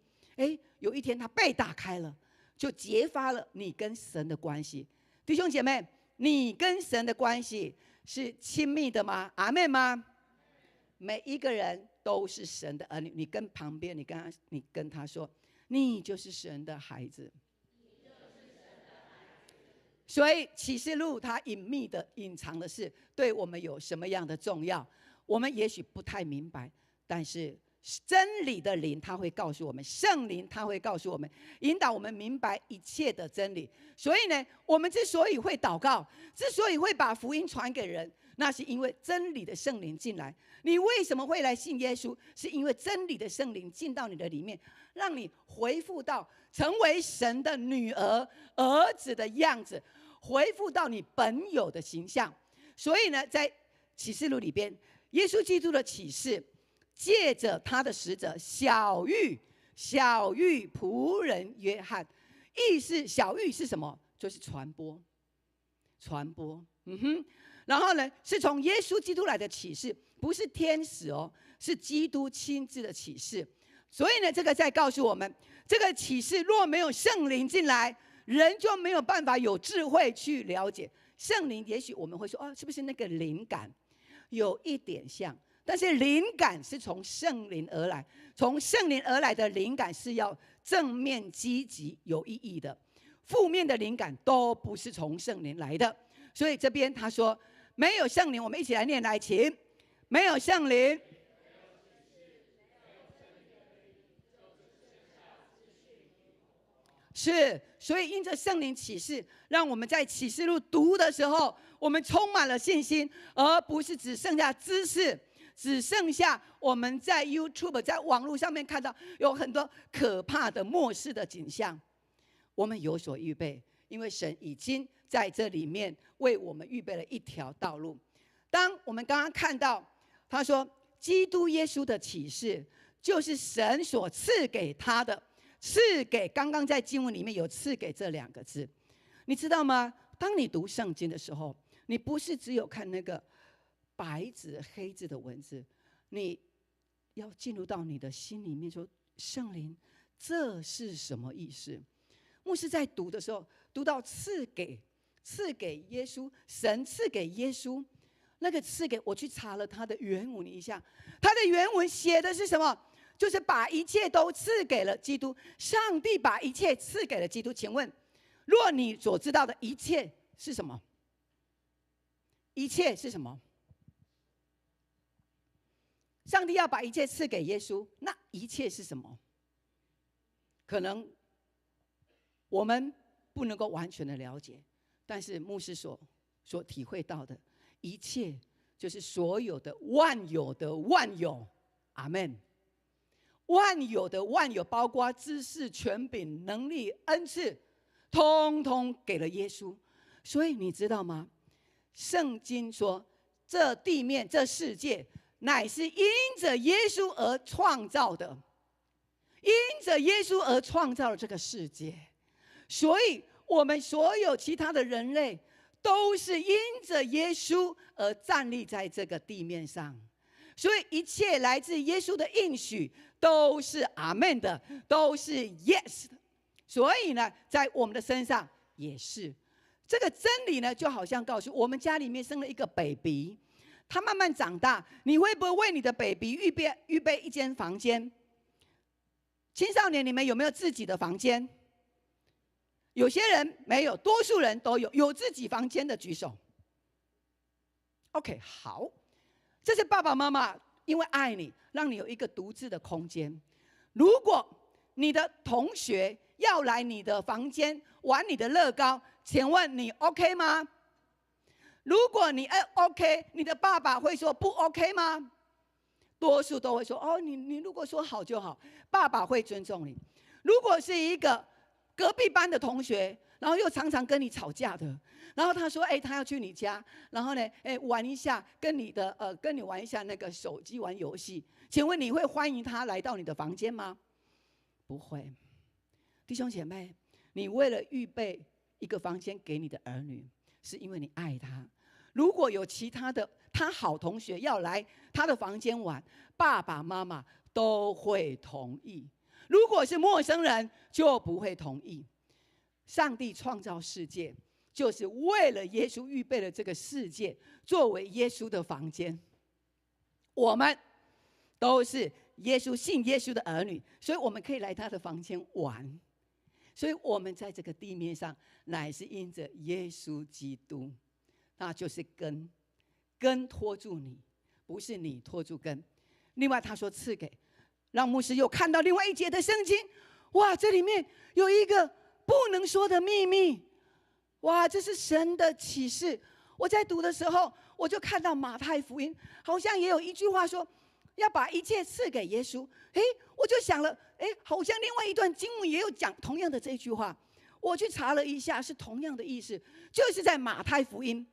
有一天它被打开了，就揭发了你跟神的关系。弟兄姐妹，你跟神的关系是亲密的吗？阿们吗？每一个人都是神的儿女。你跟旁边，你跟他说，你就是神的孩子。所以启示录它隐秘的隐藏的事，对我们有什么样的重要？我们也许不太明白，但是真理的灵他会告诉我们，圣灵他会告诉我们，引导我们明白一切的真理。所以呢，我们之所以会祷告，之所以会把福音传给人，那是因为真理的圣灵进来。你为什么会来信耶稣？是因为真理的圣灵进到你的里面，让你恢复到成为神的女儿、儿子的样子，恢复到你本有的形象。所以呢，在启示录里边，耶稣基督的启示，借着他的使者小玉仆人约翰，意思小玉是什么？就是传播。然后呢，是从耶稣基督来的启示，不是天使哦，是基督亲自的启示。所以呢，这个在告诉我们，这个启示若没有圣灵进来，人就没有办法有智慧去了解。圣灵也许我们会说，是不是那个灵感有一点像？但是灵感是从圣灵而来，从圣灵而来的灵感是要正面、积极、有意义的。负面的灵感都不是从圣灵来的。所以这边他说，没有圣灵，我们一起来念，来，请。没有圣灵，是，所以因着圣灵启示，让我们在启示录读的时候，我们充满了信心，而不是只剩下知识，只剩下我们在 YouTube 在网络上面看到有很多可怕的末世的景象。我们有所预备，因为神已经在这里面为我们预备了一条道路。当我们刚刚看到他说基督耶稣的启示，就是神所赐给他的，赐给，刚刚在经文里面有赐给这两个字，你知道吗？当你读圣经的时候，你不是只有看那个白纸黑字的文字，你要进入到你的心里面说，圣灵这是什么意思？牧师在读的时候，读到赐给耶稣，神赐给耶稣，那个赐给，我去查了他的原文一下，他的原文写的是什么？就是把一切都赐给了基督。上帝把一切赐给了基督。请问，若你所知道的一切是什么？一切是什么？上帝要把一切赐给耶稣，那一切是什么？可能我们不能够完全的了解，但是牧师所体会到的一切，就是所有的万有的万有，阿们。万有的万有，包括知识、权柄、能力、恩赐，通通给了耶稣。所以你知道吗？圣经说，这地面、这世界，乃是因着耶稣而创造的，因着耶稣而创造了这个世界。所以我们所有其他的人类，都是因着耶稣而站立在这个地面上。所以一切来自耶稣的应许都是阿们的，都是 yes 的。所以呢，在我们的身上也是这个真理呢，就好像告诉我们家里面生了一个 baby， 他慢慢长大，你会不会为你的 baby 预备一间房间？青少年，你们有没有自己的房间？有些人没有，多数人都有。有自己房间的举手。OK， 好。这是爸爸妈妈因为爱你，让你有一个独自的空间。如果你的同学要来你的房间玩你的乐高，请问你 OK 吗？如果你OK， 你的爸爸会说不 OK 吗？多数都会说哦，你如果说好就好，爸爸会尊重你。如果是一个隔壁班的同学，然后又常常跟你吵架的，然后他说他要去你家，然后呢玩一下，跟你玩一下那个手机玩游戏，请问你会欢迎他来到你的房间吗？不会。弟兄姐妹，你为了预备一个房间给你的儿女，是因为你爱他。如果有其他的他好同学要来他的房间玩，爸爸妈妈都会同意。如果是陌生人，就不会同意。上帝创造世界，就是为了耶稣预备了这个世界，作为耶稣的房间。我们都是信耶稣的儿女，所以我们可以来他的房间玩。所以我们在这个地面上，乃是因着耶稣基督，那就是根拖住你，不是你拖住根。另外他说赐给，让牧师又看到另外一节的圣经，哇，这里面有一个不能说的秘密，哇，这是神的启示。我在读的时候，我就看到马太福音好像也有一句话说，要把一切赐给耶稣。我就想了，好像另外一段经文也有讲同样的这句话。我去查了一下，是同样的意思，就是在马太福音，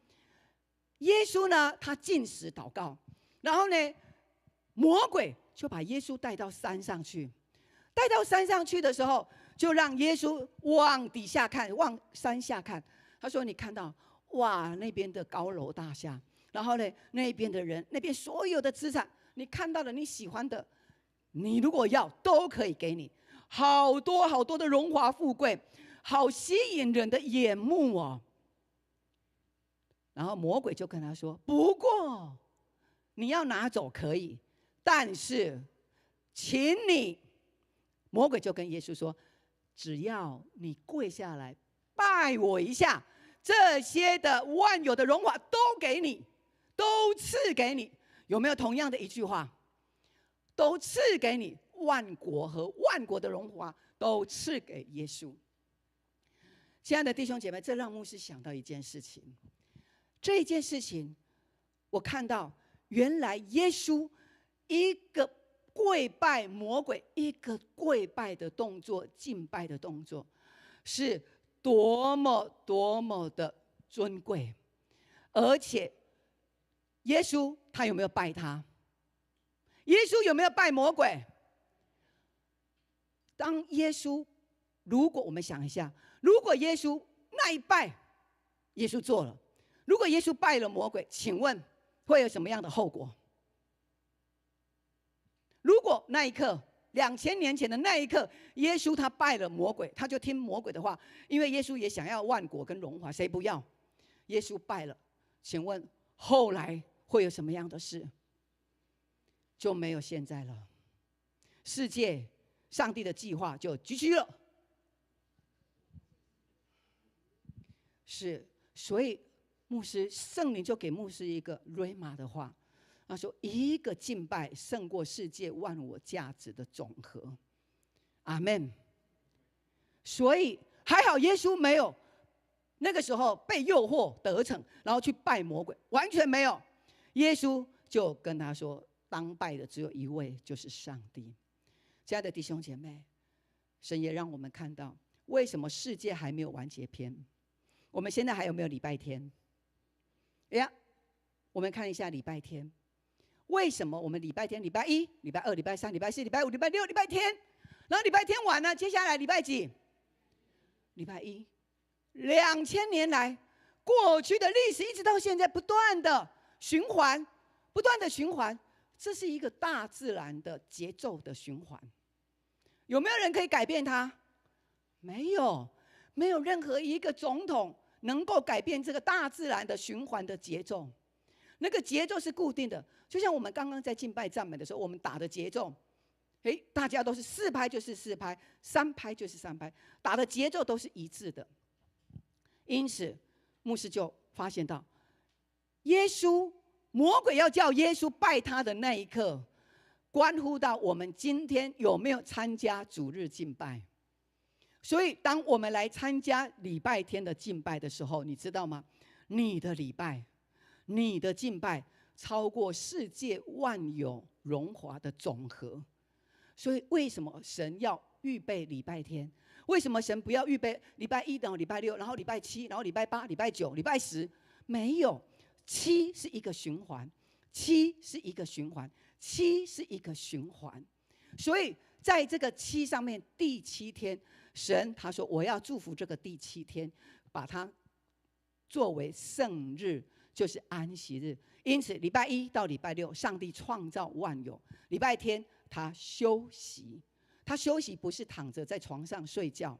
耶稣呢，他禁食祷告，然后呢，魔鬼就把耶稣带到山上去。带到山上去的时候，就让耶稣往底下看，往山下看。他说：“你看到哇，那边的高楼大厦，然后呢，那边的人，那边所有的资产，你看到的，你喜欢的，你如果要，都可以给你，好多好多的荣华富贵，好吸引人的眼目哦。”然后魔鬼就跟他说：“不过你要拿走可以，但是，请你。”魔鬼就跟耶稣说：“只要你跪下来拜我一下，这些的万有的荣华都给你，都赐给你。”有没有同样的一句话？都赐给你，万国和万国的荣华都赐给耶稣。亲爱的弟兄姐妹，这让牧师想到一件事情。这件事情，我看到原来耶稣一个跪拜魔鬼，一个跪拜的动作，敬拜的动作，是多么多么的尊贵。而且耶稣他有没有拜他？耶稣有没有拜魔鬼？当耶稣，如果我们想一下，如果耶稣那一拜，耶稣做了，如果耶稣拜了魔鬼，请问会有什么样的后果？如果那一刻，2000年前的那一刻，耶稣他拜了魔鬼，他就听魔鬼的话，因为耶稣也想要万国跟荣华，谁不要？耶稣拜了，请问后来会有什么样的事？就没有现在了。世界上帝的计划就GG了。是，所以圣灵就给牧师一个瑞玛的话，他说：一个敬拜胜过世界万我价值的总和。阿们。所以还好耶稣没有那个时候被诱惑得逞，然后去拜魔鬼，完全没有。耶稣就跟他说，当拜的只有一位，就是上帝。亲爱的弟兄姐妹，神也让我们看到为什么世界还没有完结篇。我们现在还有没有礼拜天？我们看一下礼拜天，为什么我们礼拜天、礼拜一、礼拜二、礼拜三、礼拜四、礼拜五、礼拜六、礼拜天，然后礼拜天完了，接下来礼拜几？礼拜一。2000年来，过去的历史一直到现在不断的循环，不断的循环，这是一个大自然的节奏的循环。有没有人可以改变它？没有，没有任何一个总统能够改变这个大自然的循环的节奏。那个节奏是固定的，就像我们刚刚在敬拜赞美的时候，我们打的节奏，大家都是4拍就是4拍，3拍就是3拍，打的节奏都是一致的。因此牧师就发现到，魔鬼要叫耶稣拜他的那一刻，关乎到我们今天有没有参加主日敬拜。所以当我们来参加礼拜天的敬拜的时候，你知道吗？你的礼拜，你的敬拜超过世界万有荣华的总和。所以为什么神要预备礼拜天？为什么神不要预备礼拜一到礼拜六，然后礼拜七，然后礼拜八、礼拜九、礼拜10？没有，7是一个循环，7是一个循环，7是一个循环。所以在这个7上面，第7天，神他说我要祝福这个第7天，把它作为圣日，就是安息日。因此礼拜一到礼拜六，上帝创造万有，礼拜天他休息。他休息不是躺着在床上睡觉，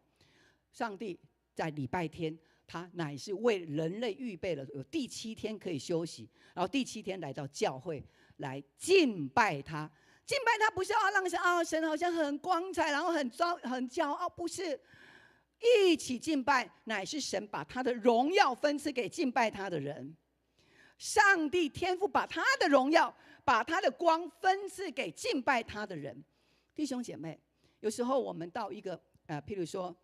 上帝在礼拜天他乃是为人类预备了有第7天可以休息，然后第7天来到教会来敬拜他。敬拜他不是让神好像很光彩，然后很骄傲，不是。一起敬拜乃是神把他的荣耀分赐给敬拜他的人。上帝天父把他的荣耀，把他的光分赐给敬拜他的人。弟兄姐妹，有时候我们到一个譬如说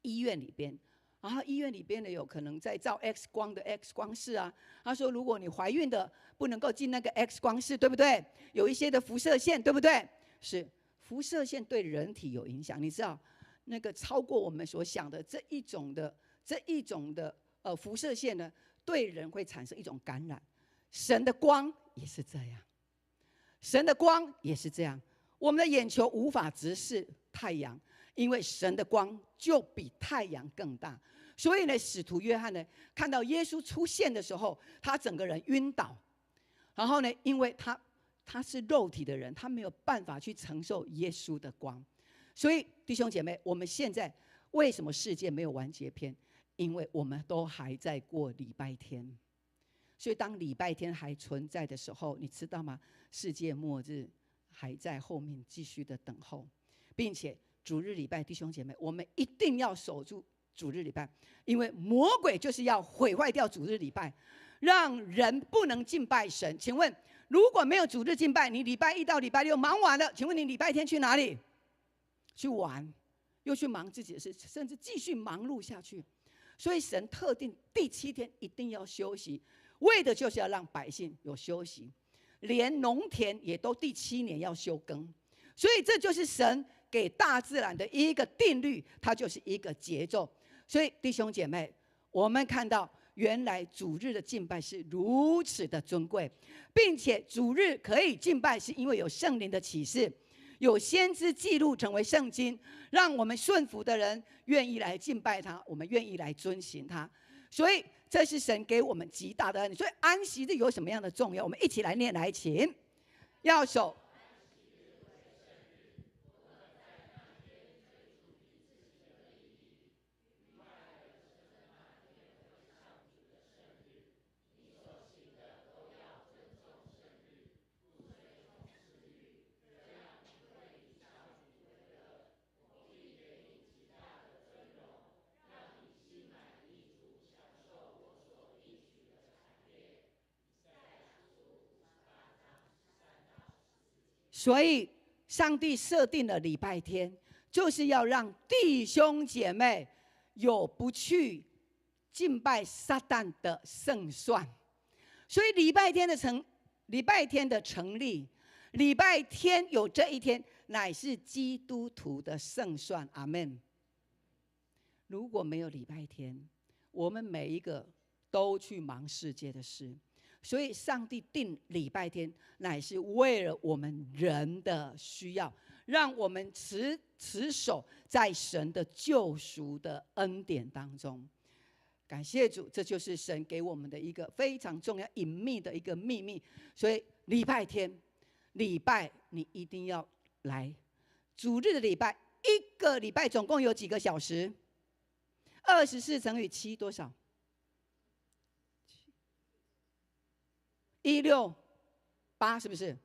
医院里边，然后医院里边的有可能在照 X 光的 X 光室啊，他说如果你怀孕的不能够进那个 X 光室，对不对？有一些的辐射线，对不对？是，辐射线对人体有影响，你知道那个超过我们所想的这一种的辐射线呢，对人会产生一种感染。神的光也是这样，神的光也是这样。我们的眼球无法直视太阳，因为神的光就比太阳更大。所以呢，使徒约翰呢看到耶稣出现的时候，他整个人晕倒。然后呢，因为他是肉体的人，他没有办法去承受耶稣的光。所以弟兄姐妹，我们现在为什么世界没有完结篇？因为我们都还在过礼拜天。所以当礼拜天还存在的时候，你知道吗？世界末日还在后面继续的等候，并且主日礼拜，弟兄姐妹，我们一定要守住主日礼拜，因为魔鬼就是要毁坏掉主日礼拜，让人不能敬拜神。请问，如果没有主日敬拜，你礼拜一到礼拜六忙完了，请问你礼拜天去哪里？去玩，又去忙自己的事，甚至继续忙碌下去。所以神特定第7天一定要休息，为的就是要让百姓有休息。连农田也都第7年要休耕，所以这就是神给大自然的一个定律，它就是一个节奏。所以弟兄姐妹，我们看到原来主日的敬拜是如此的尊贵，并且主日可以敬拜是因为有圣灵的启示，有先知记录成为圣经，让我们顺服的人愿意来敬拜他，我们愿意来遵行他。所以这是神给我们极大的恩典。所以安息日有什么样的重要？我们一起来念，来，请要守。所以上帝设定了礼拜天，就是要让弟兄姐妹有不去敬拜撒旦的胜算。所以礼拜天的成立，礼拜天有这一天，乃是基督徒的胜算。阿们。如果没有礼拜天，我们每一个都去忙世界的事。所以上帝定礼拜天，乃是为了我们人的需要，让我们持守在神的救赎的恩典当中。感谢主，这就是神给我们的一个非常重要隐秘的一个秘密。所以礼拜天你一定要来。主日的礼拜，一个礼拜总共有几个小时？24乘以7多少？168是不是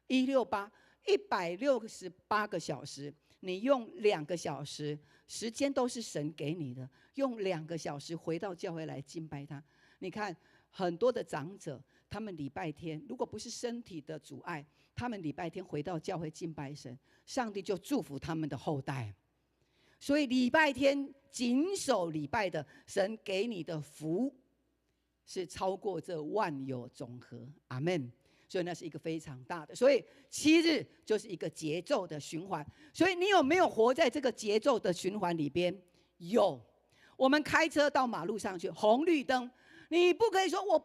？168个小时，你用2个小时，时间都是神给你的，用2个小时回到教会来敬拜他。你看很多的长者，他们礼拜天如果不是身体的阻碍，他们礼拜天回到教会敬拜神，上帝就祝福他们的后代。所以礼拜天谨守礼拜的，神给你的福是超过这万有总和。阿们。所以那是一个非常大的，所以7日就是一个节奏的循环。所以你有没有活在这个节奏的循环里边？有。我们开车到马路上去，红绿灯，你不可以说我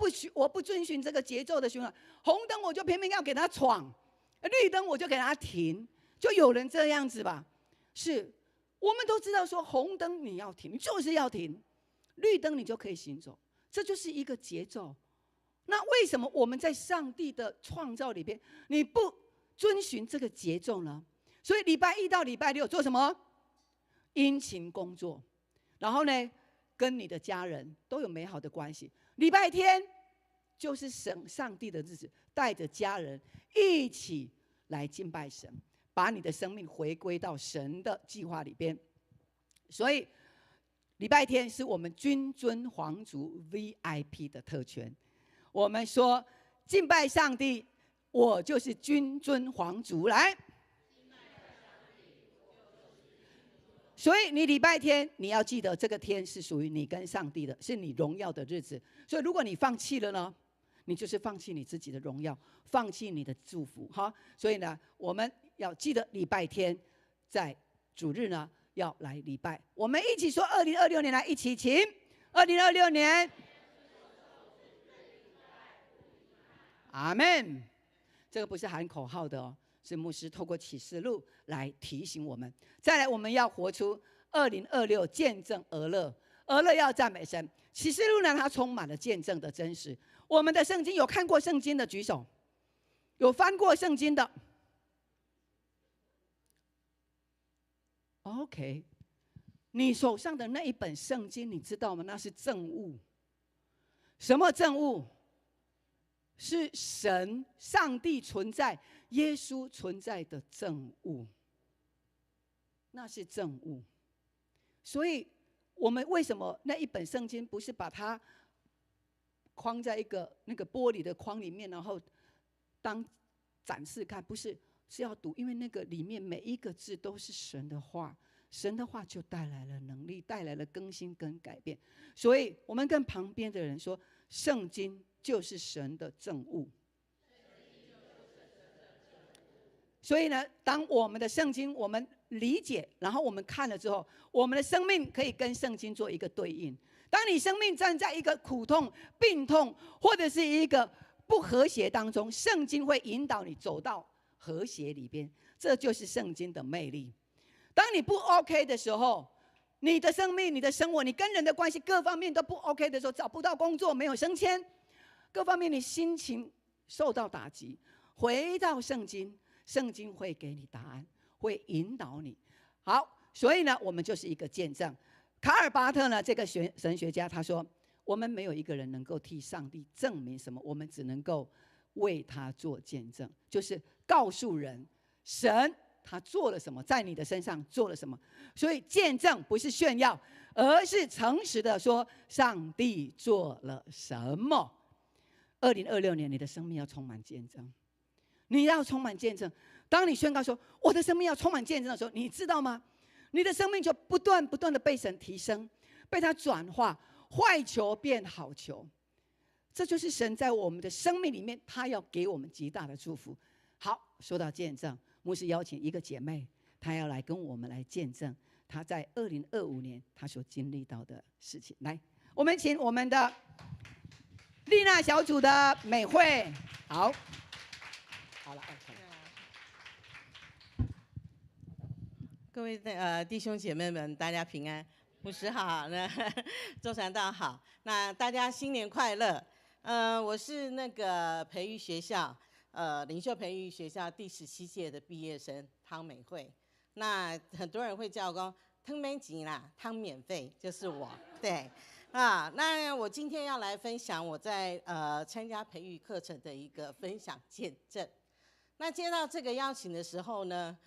不遵循这个节奏的循环，红灯我就偏偏要给他闯，绿灯我就给他停，就有人这样子吧？是，我们都知道说红灯你要停，你就是要停，绿灯你就可以行走，这就是一个节奏。那为什么我们在上帝的创造里边，你不遵循这个节奏呢？所以礼拜1到礼拜6做什么？殷勤工作，然后呢，跟你的家人都有美好的关系。礼拜天就是上帝的日子，带着家人一起来敬拜神，把你的生命回归到神的计划里边。所以礼拜天是我们君尊皇族 VIP 的特权。我们说敬拜上帝，我就是君尊皇族。来，所以你礼拜天你要记得，这个天是属于你跟上帝的，是你荣耀的日子。所以如果你放弃了呢，你就是放弃你自己的荣耀，放弃你的祝福。所以呢，我们要记得礼拜天在主日呢要来礼拜。我们一起说2026年，来一起请2026年。阿们。这个不是喊口号的哦，是牧师透过启示录来提醒我们。再来，我们要活出2026见证而乐，而乐要赞美神。启示录呢，它充满了见证的真实。我们的圣经有看过圣经的举手，有翻过圣经的。OK， 你手上的那一本圣经，你知道吗？那是证物。什么证物？是神、上帝存在、耶稣存在的证物，那是证物。所以，我们为什么那一本圣经不是把它框在一个那个玻璃的框里面，然后当展示看？不是，是要读，因为那个里面每一个字都是神的话，神的话就带来了能力，带来了更新跟改变。所以我们跟旁边的人说，圣经就是神的证物。所以呢，当我们的圣经我们理解，然后我们看了之后，我们的生命可以跟圣经做一个对应。当你生命站在一个苦痛、病痛，或者是一个不和谐当中，圣经会引导你走到和谐里边，这就是圣经的魅力。当你不 OK 的时候，你的生命、你的生活、你跟人的关系各方面都不 OK 的时候，找不到工作，没有升迁，各方面你心情受到打击，回到圣经，圣经会给你答案，会引导你。好，所以呢，我们就是一个见证。卡尔巴特呢，这个神学家他说，我们没有一个人能够替上帝证明什么，我们只能够为他做见证，就是告诉人神他做了什么，在你的身上做了什么。所以见证不是炫耀，而是诚实的说上帝做了什么。2026年你的生命要充满见证，你要充满见证。当你宣告说我的生命要充满见证的时候，你知道吗？你的生命就不断的被神提升，被他转化，坏球变好球。这就是神在我们的生命里面，他要给我们极大的祝福。好，说到见证，牧师邀请一个姐妹，她要来跟我们来见证她在2025年她所经历到的事情。来，我们请我们的丽娜小组的美惠。好，好了，OK。各位弟兄姐妹们，大家平安，牧师好，那周传道好，那大家新年快乐。我是那个培育学校领袖培育学校第17届的毕业生汤美惠。那很多人会叫我汤没钱啦，汤免费，就是我。对啊，那我今天要来分享我在参加培育课程的一个分享见证。那接到这个邀请的时候呢，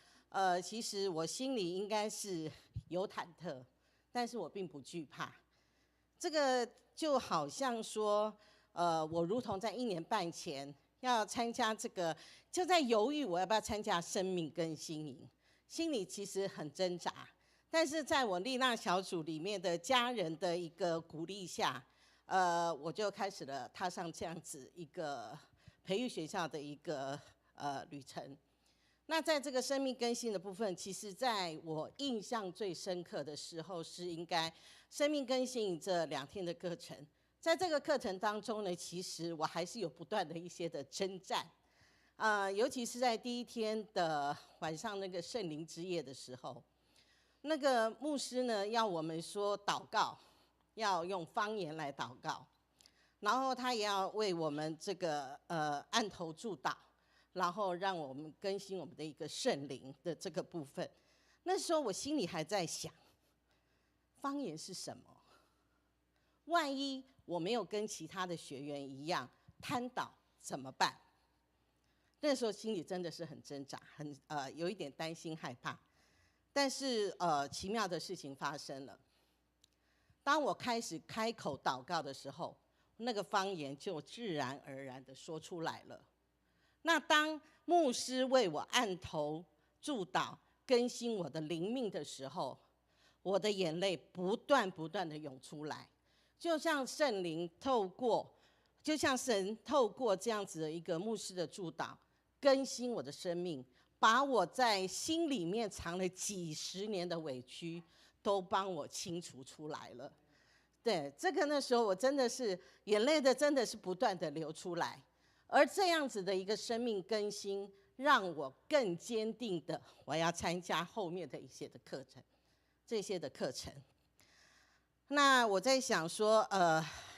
其实我心里应该是有忐忑，但是我并不惧怕。这个就好像说，我如同在1年半前要参加这个，就在犹豫我要不要参加生命更新营，心里其实很挣扎。但是在我丽娜小组里面的家人的一个鼓励下，我就开始了踏上这样子一个培育学校的一个旅程。那在这个生命更新的部分，其实在我印象最深刻的时候，是应该生命更新这2天的课程。在这个课程当中呢，其实我还是有不断的一些的征战，尤其是在第1天的晚上那个圣灵之夜的时候，那个牧师呢要我们说祷告，要用方言来祷告，然后他也要为我们这个按头祝祷。然后让我们更新我们的一个圣灵的这个部分。那时候我心里还在想，方言是什么？万一我没有跟其他的学员一样瘫倒怎么办？那时候心里真的是很挣扎，有一点担心害怕。但是奇妙的事情发生了。当我开始开口祷告的时候，那个方言就自然而然的说出来了。那当牧师为我按头祝祷更新我的灵命的时候，我的眼泪不断的涌出来，就像圣灵就像神透过这样子的一个牧师的祝祷更新我的生命，把我在心里面藏了几十年的委屈都帮我清除出来了。对，这个那时候我真的是眼泪真的是不断的流出来。而这样子的一个生命更新，让我更坚定的我要参加后面的一些的课程，这些的课程。那我在想说，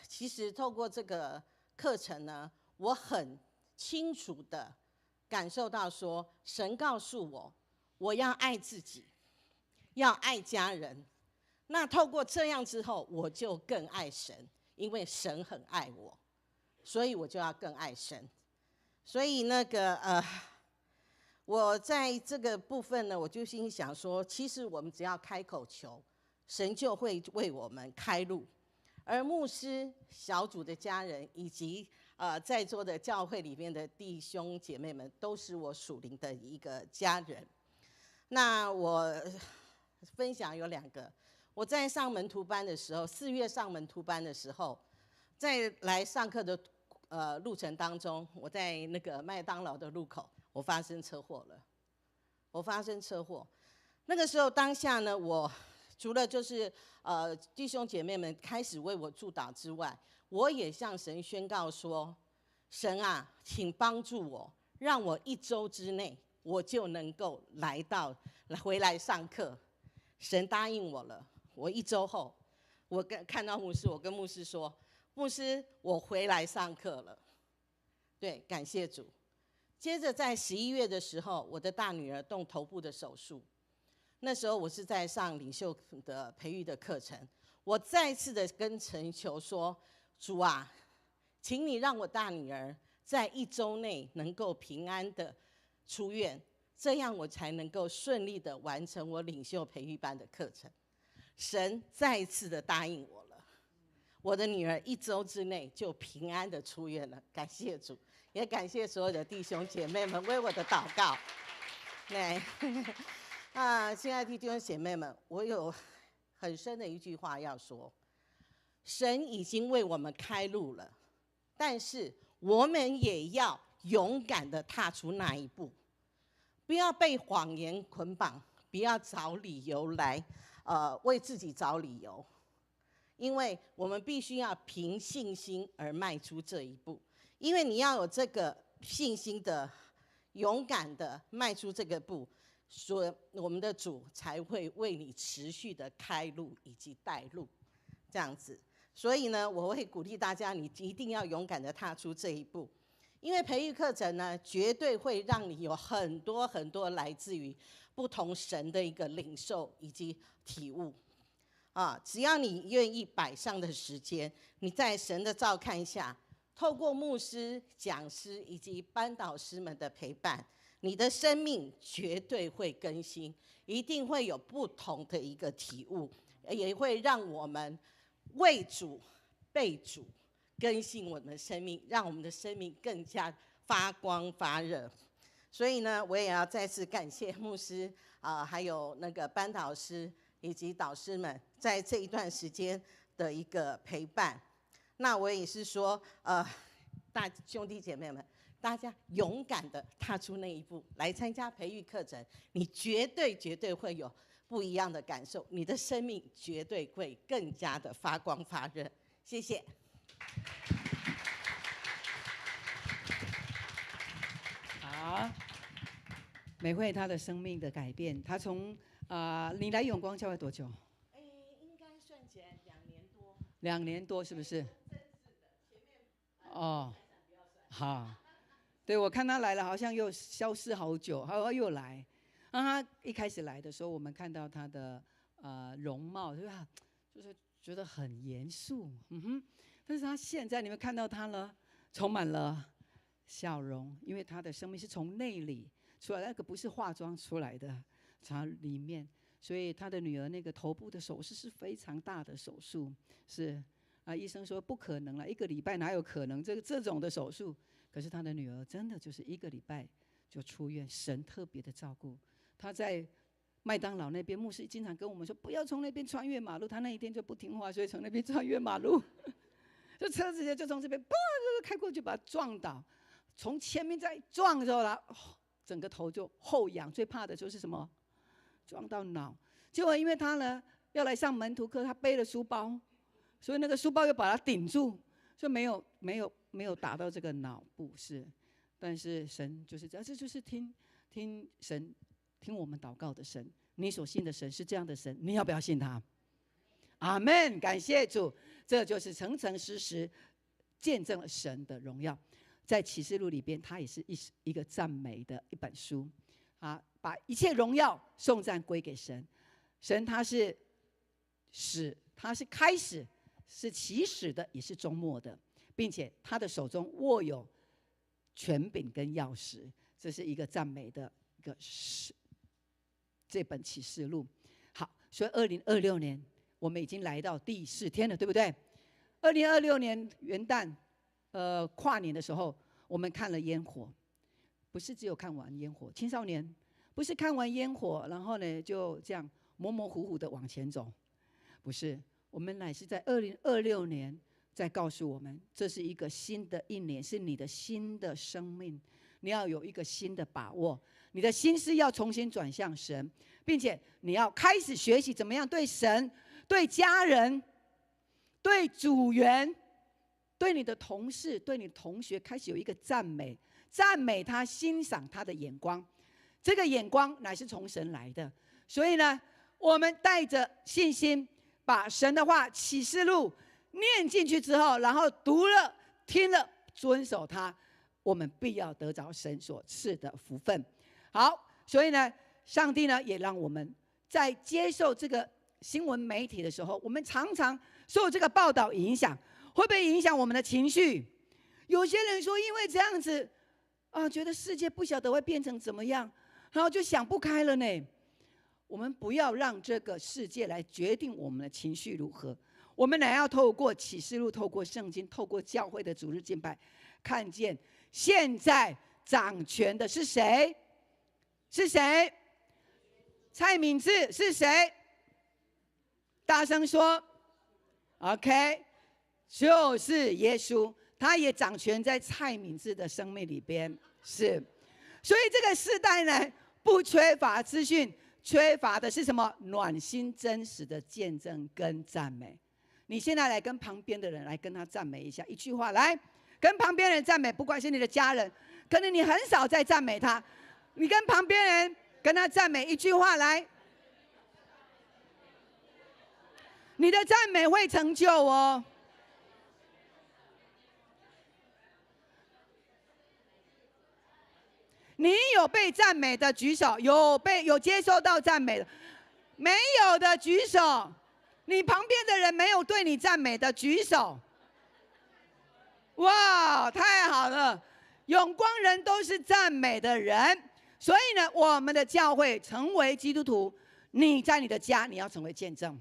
其实透过这个课程呢，我很清楚的感受到说，神告诉我，我要爱自己，要爱家人。那透过这样之后，我就更爱神，因为神很爱我。所以我就要更爱神，所以我在这个部分呢，我就心想说，其实我们只要开口求，神就会为我们开路。而牧师、小组的家人以及在座的教会里面的弟兄姐妹们，都是我属灵的一个家人。那我分享有2个，我在上门徒班的时候，4月上门徒班的时候，在来上课的路程当中，我在那个麦当劳的路口，我发生车祸了。那个时候当下呢，我除了就是弟兄姐妹们开始为我祝祷之外，我也向神宣告说，神啊，请帮助我，让我1周之内我就能够回来上课。神答应我了。我1周后，我看到牧师，我跟牧师说，牧师，我回来上课了。对，感谢主。接着在11月的时候，我的大女儿动头部的手术。那时候我是在上领袖的培育的课程，我再次的跟神求说，主啊，请你让我大女儿在1周内能够平安的出院，这样我才能够顺利的完成我领袖培育班的课程。神再一次的答应我了。我的女儿1周之内就平安的出院了，感谢主，也感谢所有的弟兄姐妹们为我的祷告。对，亲爱的弟兄姐妹们，我有很深的一句话要说：神已经为我们开路了，但是我们也要勇敢的踏出那一步，不要被谎言捆绑，不要找理由来为自己找理由，因为我们必须要凭信心而迈出这一步。因为你要有这个信心的、勇敢的迈出这个步，所以我们的主才会为你持续的开路以及带路，这样子。所以呢，我会鼓励大家，你一定要勇敢的踏出这一步。因为培育课程呢，绝对会让你有很多很多来自于不同神的一个领受以及体悟只要你愿意摆上的时间，你在神的照看下，透过牧师、讲师以及班导师们的陪伴，你的生命绝对会更新，一定会有不同的一个体悟，也会让我们为主、被主更新我们的生命，让我们的生命更加发光发热。所以呢，我也要再次感谢牧师还有那个班导师以及导师们在这一段时间的一个陪伴。那我也是说，大兄弟姐妹们，大家勇敢的踏出那一步，来参加培育课程，你绝对会有不一样的感受，你的生命绝对会更加的发光发热。谢谢。好，美惠她的生命的改变，她从你来永光教会多久？应该算起来2年多。2年多是不是？哦，好，对，我看她来了，好像又消失好久，好又来。她一开始来的时候，我们看到她的容貌，就是觉得很严肃，但是她现在你们看到她了，充满了笑容，因为她的生命是从内里出来，那个不是化妆出来的，从里面。所以她的女儿那个头部的手术是非常大的手术，是医生说不可能了，1个礼拜哪有可能这种的手术？可是她的女儿真的就是1个礼拜就出院，神特别的照顾。她在麦当劳那边，牧师经常跟我们说不要从那边穿越马路，她那一天就不听话，所以从那边穿越马路，就车子就从这边嘣就开过去把她撞倒，从前面再撞着了，整个头就后仰。最怕的就是什么？撞到脑。结果因为他呢要来上门徒课，他背了书包，所以那个书包又把他顶住，所以没有打到这个脑部是。但是神就是这样，这就是听神听我们祷告的神。你所信的神是这样的神，你要不要信他？阿们，感谢主。这就是诚诚实实见证了神的荣耀。在启示录里边，它也是一个赞美的一本书把一切荣耀颂赞归给神。神他是始，他是开始，是起始的，也是终末的，并且他的手中握有权柄跟钥匙。这是一个赞美的一个这本启示录。好，所以2026年我们已经来到第4天了，对不对？2026年元旦跨年的时候，我们看了烟火，不是只有看完烟火，青少年不是看完烟火，然后呢就这样模模糊糊的往前走，不是，我们乃是在2026年在告诉我们，这是一个新的一年，是你的新的生命，你要有一个新的把握，你的心思要重新转向神，并且你要开始学习怎么样对神、对家人、对组员、对你的同事、对你的同学开始有一个赞美，赞美他，欣赏他的眼光。这个眼光乃是从神来的。所以呢，我们带着信心把神的话启示录念进去之后，然后读了听了遵守它，我们必要得着神所赐的福分。好，所以呢，上帝呢也让我们在接受这个新闻媒体的时候，我们常常受这个报道影响，会不会影响我们的情绪？有些人说因为这样子觉得世界不晓得会变成怎么样，然后就想不开了呢。我们不要让这个世界来决定我们的情绪如何，我们乃要透过启示录，透过圣经，透过教会的主日敬拜，看见现在掌权的是谁？是谁？蔡敏智是谁？大声说 ，OK， 就是耶稣，他也掌权在蔡敏智的生命里边，是。所以这个世代呢，不缺乏资讯，缺乏的是什么？暖心真实的见证跟赞美。你现在来跟旁边的人来跟他赞美一下，一句话来跟旁边人赞美，不管是你的家人，可能你很少在赞美他，你跟旁边人跟他赞美一句话来，你的赞美会成就哦。你有被赞美的举手，有接受到赞美的，没有的举手。你旁边的人没有对你赞美的举手。哇，太好了！永光人都是赞美的人，所以呢，我们的教会成为基督徒，你在你的家，你要成为见证，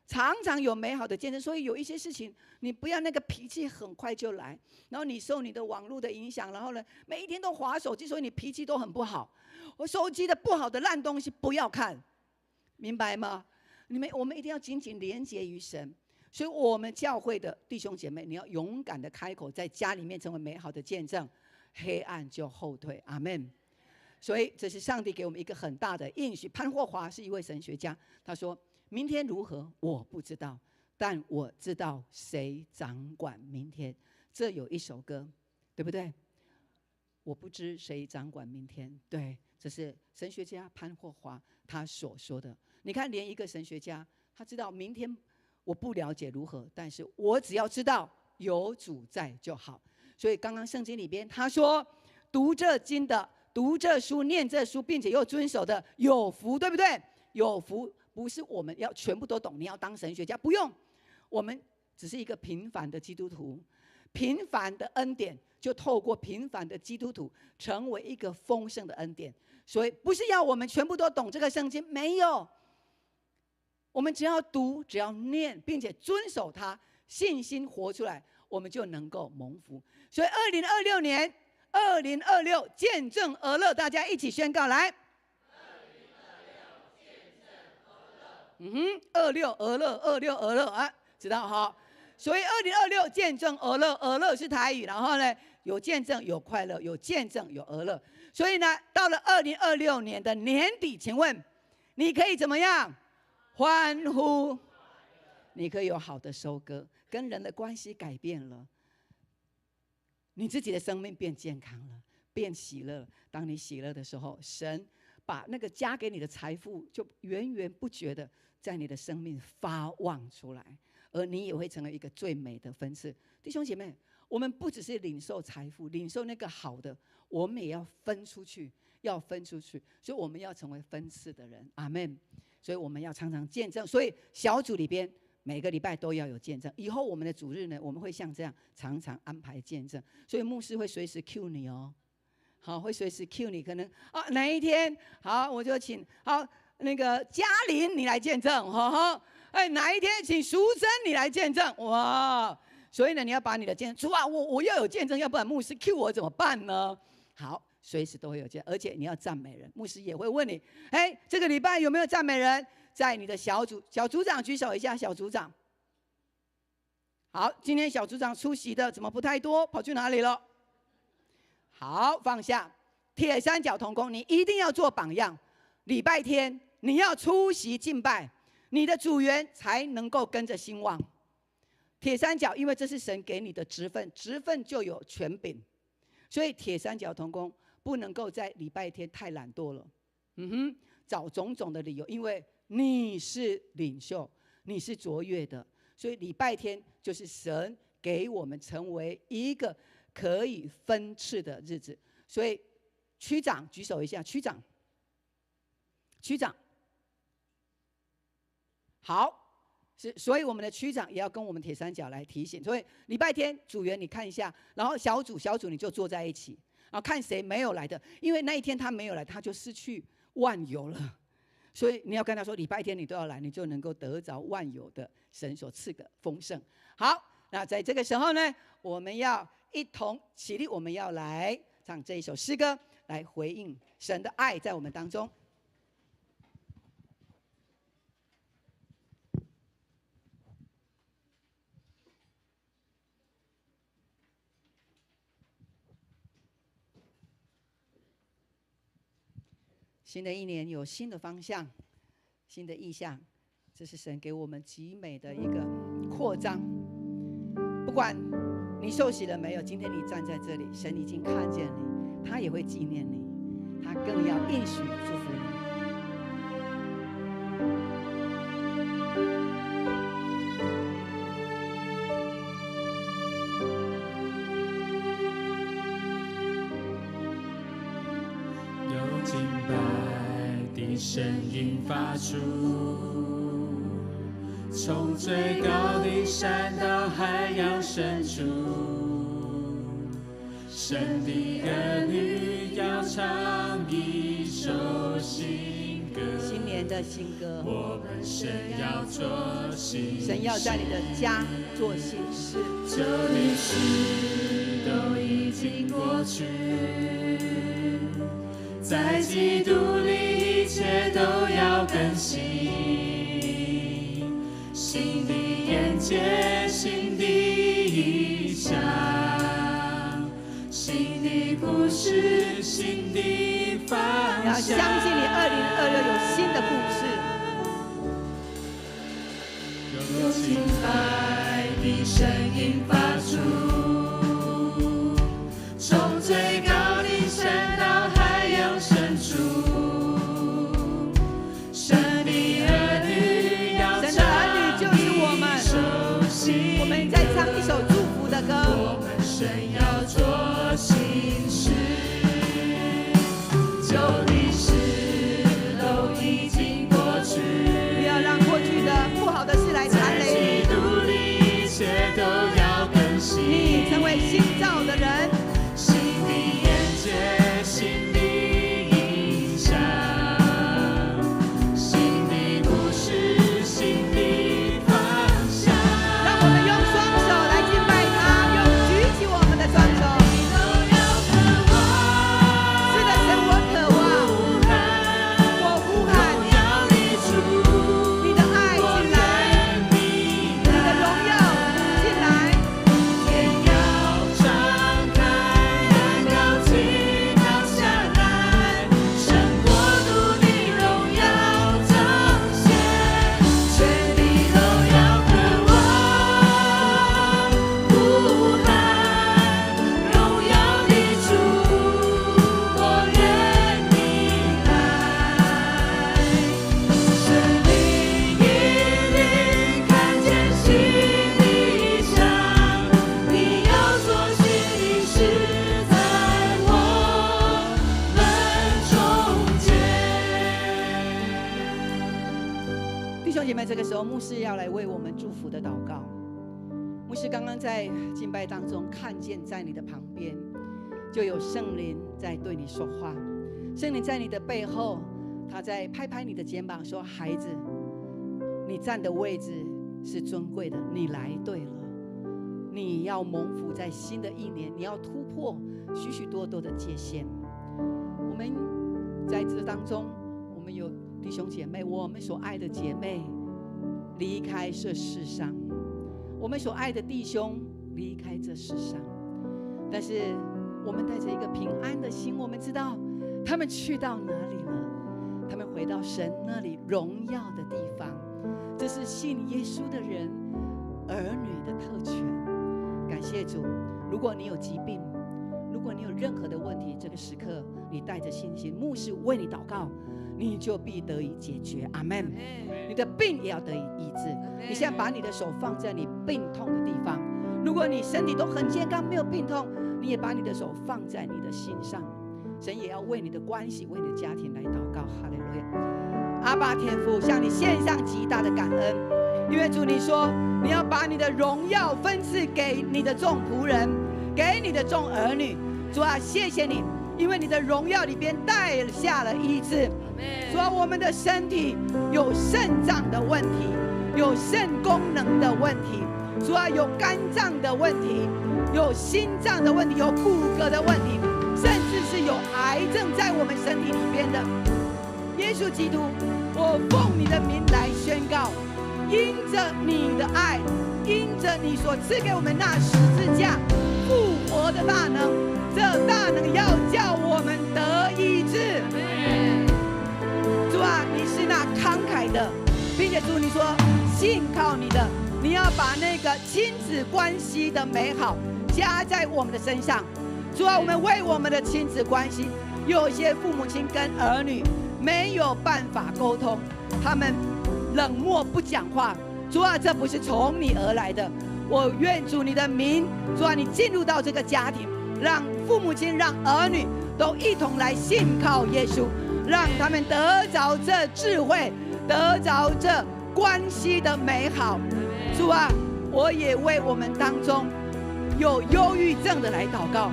常常有美好的见证。所以有一些事情，你不要那个脾气很快就来，然后你受你的网络的影响，然后呢，每一天都滑手机，所以你脾气都很不好。我手机的不好的烂东西不要看，明白吗？我们一定要紧紧连结于神，所以我们教会的弟兄姐妹，你要勇敢的开口，在家里面成为美好的见证，黑暗就后退。阿们。所以这是上帝给我们一个很大的应许。潘霍华是一位神学家，他说：明天如何我不知道，但我知道谁掌管明天。这有一首歌，对不对？我不知谁掌管明天。对，这是神学家潘霍华他所说的。你看，连一个神学家，他知道明天我不了解如何，但是我只要知道有主在就好。所以刚刚圣经里边他说，读这经的、读这书、念这书，并且又遵守的，有福，对不对？有福不是我们要全部都懂，你要当神学家，不用。我们只是一个平凡的基督徒，平凡的恩典就透过平凡的基督徒成为一个丰盛的恩典。所以不是要我们全部都懂这个圣经，没有。我们只要读，只要念，并且遵守它，信心活出来，我们就能够蒙福。所以2026年，2026见证而乐，大家一起宣告来。26而乐，26而乐啊，知道哈？所以2026见证而乐，而乐是台语，然后呢，有见证，有快乐，有见证，有而乐。所以呢，到了2026年的年底，请问你可以怎么样？欢呼！你可以有好的收割，跟人的关系改变了，你自己的生命变健康了，变喜乐了。当你喜乐的时候，神把那个加给你的财富，就源源不绝的在你的生命发旺出来，而你也会成为一个最美的分赐。弟兄姐妹，我们不只是领受财富，领受那个好的，我们也要分出去，要分出去。所以我们要成为分赐的人。阿们。所以我们要常常见证，所以小组里边每个礼拜都要有见证。以后我们的主日呢，我们会像这样常常安排见证，所以牧师会随时 cue 你哦，好，会随时 cue 你。可能哪一天好，我就请那个嘉玲你来见证，哪一天请淑珍你来见证，哇！所以呢，你要把你的见证，哇，我要有见证，要不然牧师 cue 我怎么办呢？好。随时都会有见，而且你要赞美人，牧师也会问你：这个礼拜有没有赞美人？在你的小组长举手一下，小组长。好，今天小组长出席的怎么不太多？跑去哪里了？好，放下。铁三角同工，你一定要做榜样。礼拜天你要出席敬拜，你的组员才能够跟着兴旺。铁三角，因为这是神给你的职分，职分就有权柄，所以铁三角同工。不能够在礼拜天太懒惰了，找种种的理由，因为你是领袖，你是卓越的，所以礼拜天就是神给我们成为一个可以分赐的日子。所以区长举手一下，区长，好，所以我们的区长也要跟我们铁三角来提醒。所以礼拜天组员你看一下，然后小组你就坐在一起。看谁没有来的，因为那一天他没有来，他就失去万有了。所以你要跟他说，礼拜天你都要来，你就能够得着万有的神所赐的丰盛。好，那在这个时候呢，我们要一同起立，我们要来唱这一首诗歌，来回应神的爱在我们当中。新的一年有新的方向，新的意向，这是神给我们极美的一个扩张。不管你受洗了没有，今天你站在这里，神已经看见你，他也会纪念你，他更要应许祝福你。有敬拜的声音发出，从最高的山到海洋深处，神的儿女要唱一首新歌。新年的新歌，我们神要做新事，神要在你的家做新事。旧的事都已经过去，在基督里一切都要更新，新的眼界，新的意象，新的故事，新的方向。你要相信你2026有新的故事。有敬拜的声音发出，从最高的山到海洋深处，神的儿女要神的儿女就是我们，唱新，我们在唱一首祝福的歌。我们神要做新事，旧的事都已经过去，不要让过去的不好的事来缠累你。基督里一切都要更新，你成为新造的人，新的眼界，新的意象，新的故事，新的方向。让我们用双手来敬拜他，用举起我们的双手。是的，神，我渴望，我呼喊你的爱进来，你的荣耀进来。天要敞开，海要倾倒下来，神国度的荣耀彰显，全地都要渴望呼喊荣耀的主，我愿你来，神灵引领，看见新的意象，你要做新的事在我们中间。弟兄姐妹，这个时候牧师要来为我们祝福的祷告。牧师刚刚在敬拜当中看见，在你的旁边就有圣灵在对你说话，圣灵在你的背后，他在拍拍你的肩膀说：“孩子，你站的位置是尊贵的，你来对了。你要蒙福，在新的一年，你要突破许许多多的界限。”我们在这当中，我们有弟兄姐妹，我们所爱的姐妹离开这世上，我们所爱的弟兄离开这世上，但是我们带着一个平安的心，我们知道他们去到哪里了，他们回到神那里荣耀的地方。这是信耶稣的人儿女的特权。感谢主，如果你有疾病，如果你有任何的问题，这个时刻你带着信心，牧师为你祷告，你就必得以解决。阿们。你的病也要得以医治。你现在把你的手放在你病痛的地方，如果你身体都很健康，没有病痛，你也把你的手放在你的心上。神也要为你的关系，为你的家庭来祷告。哈利路亚。阿爸天父，向你献上极大的感恩，因为主你说你要把你的荣耀分赐给你的众仆人，给你的众儿女。主啊，谢谢你，因为你的荣耀里边带下了医治。主啊，我们的身体有肾脏的问题，有肾功能的问题，主啊，有肝脏的问题，有心脏的问题，有骨骼的问题，甚至是有癌症在我们身体里边的。耶稣基督，我奉你的名来宣告，因着你的爱，因着你所赐给我们那十字架复活的大能，这大能要叫我们得医治。主啊，你是那慷慨的，并且主你说信靠你的，你要把那个亲子关系的美好加在我们的身上。主啊，我们为我们的亲子关系，有些父母亲跟儿女没有办法沟通，他们冷漠不讲话。主啊，这不是从你而来的。我愿主你的名，主啊，你进入到这个家庭，让父母亲、让儿女都一同来信靠耶稣，让他们得着这智慧，得着这关系的美好。主啊，我也为我们当中有忧郁症的来祷告。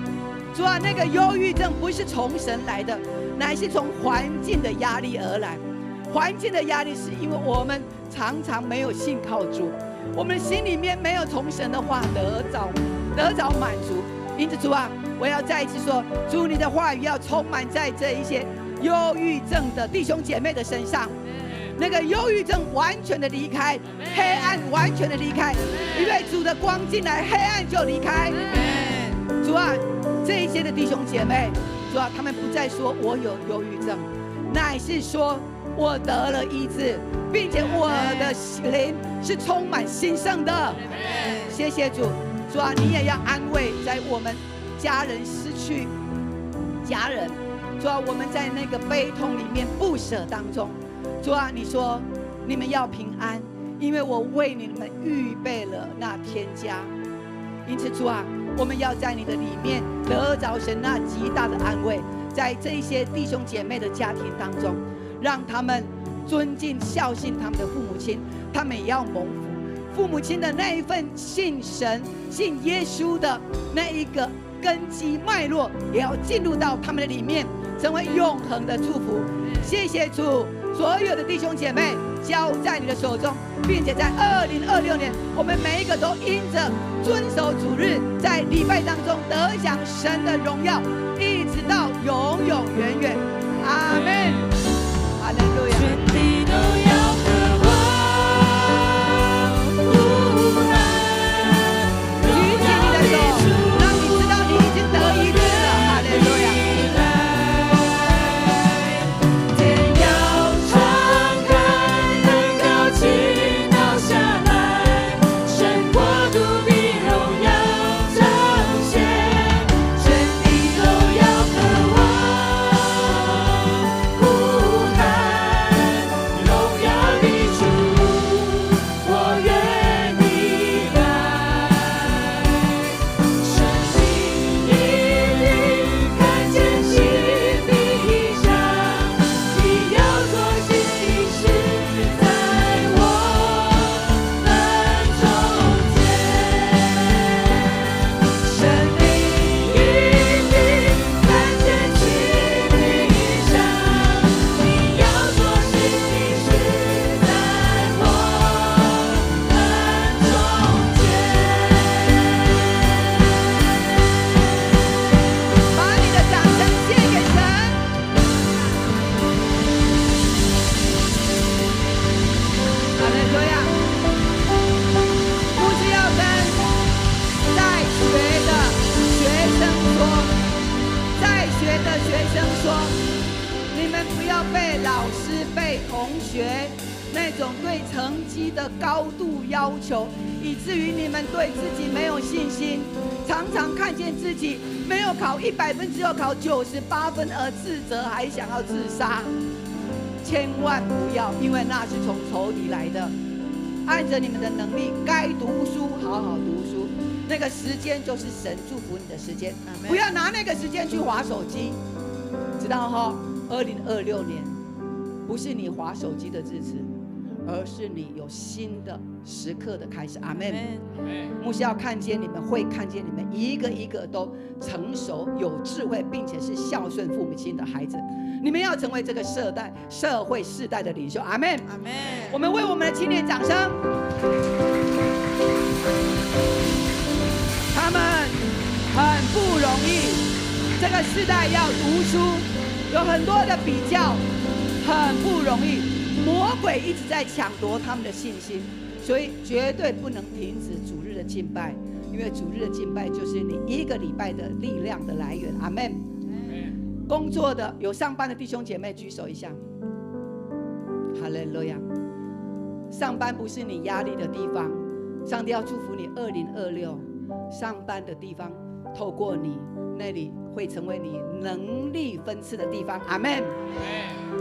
主啊，那个忧郁症不是从神来的，乃是从环境的压力而来。环境的压力是因为我们常常没有信靠主，我们心里面没有从神的话得着满足。因此主啊，我要再一次说，主你的话语要充满在这一些忧郁症的弟兄姐妹的身上，那个忧郁症完全的离开，黑暗完全的离开，因为主的光进来，黑暗就离开。主啊，这一些的弟兄姐妹，主啊，他们不再说我有忧郁症，乃是说我得了医治，并且我的灵是充满兴盛的。谢谢主。主啊，你也要安慰在我们家人失去家人，主啊，我们在那个悲痛里面不舍当中，主啊，你说你们要平安，因为我为你们预备了那天家。因此主啊，我们要在你的里面得着神那极大的安慰，在这一些弟兄姐妹的家庭当中，让他们尊敬孝信他们的父母亲，他们也要蒙福。父母亲的那一份信神、信耶稣的那一个根基脉络，也要进入到他们的里面，成为永恒的祝福。谢谢主，所有的弟兄姐妹交在你的手中，并且在2026年，我们每一个都因着遵守主日，在礼拜当中得享神的荣耀，一直到永永远远。阿们。哈利路亚。全地都要渴望呼喊，举起你的手，让你知道你已经得医治了。哈利路亚。天要敞开，人高倾倒下来，神国度的荣耀彰显，全地都要渴望呼喊，荣耀的主，我愿你来，神心引领，看见新的意象，你要做新的事在我们中间，神的引领，看见新的意象，你要做新的事在我们中间。把你的掌声献给神。哈利路亚。牧师要跟在学的学生说，在学的学生说，你们不要被老师、被同学那种对成绩的高度要求，以至于你们对自己没有信心，常常看见自己没有考100分，只有考98分而自责，还想要自杀。千万不要，因为那是从仇敌来的。按着你们的能力，该读书好好读书，那个时间就是神祝福你的时间，不要拿那个时间去滑手机，知道哈？2026年不是你滑手机的日子而是你有新的时刻的开始。阿们。牧师要看见你们，会看见你们一个一个都成熟、有智慧，并且是孝顺父母亲的孩子。你们要成为这个社会世代的领袖。阿们。阿门。我们为我们的青年掌声。他们很不容易，这个世代要读书，有很多的比较，很不容易。魔鬼一直在抢夺他们的信心，所以绝对不能停止主日的敬拜，因为主日的敬拜就是你一个礼拜的力量的来源。阿们。工作的有上班的弟兄姐妹举手一下。哈利路亚。上班不是你压力的地方，上帝要祝福你2026上班的地方，透过你那里会成为你能力分赐的地方。阿们。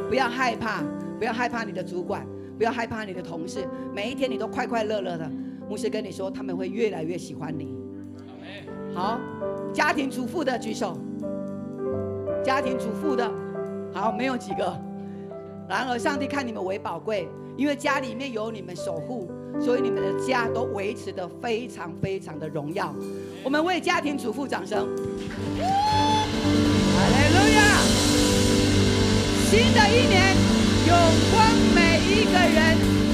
不要害怕，不要害怕你的主管，不要害怕你的同事，每一天你都快快乐乐的。牧师跟你说，他们会越来越喜欢你。好，家庭主妇的举手。家庭主妇的，好，没有几个。然而上帝看你们为宝贵，因为家里面有你们守护，所以你们的家都维持得非常非常的荣耀。我们为家庭主妇掌声。哈利路亚。新的一年，永光每一个人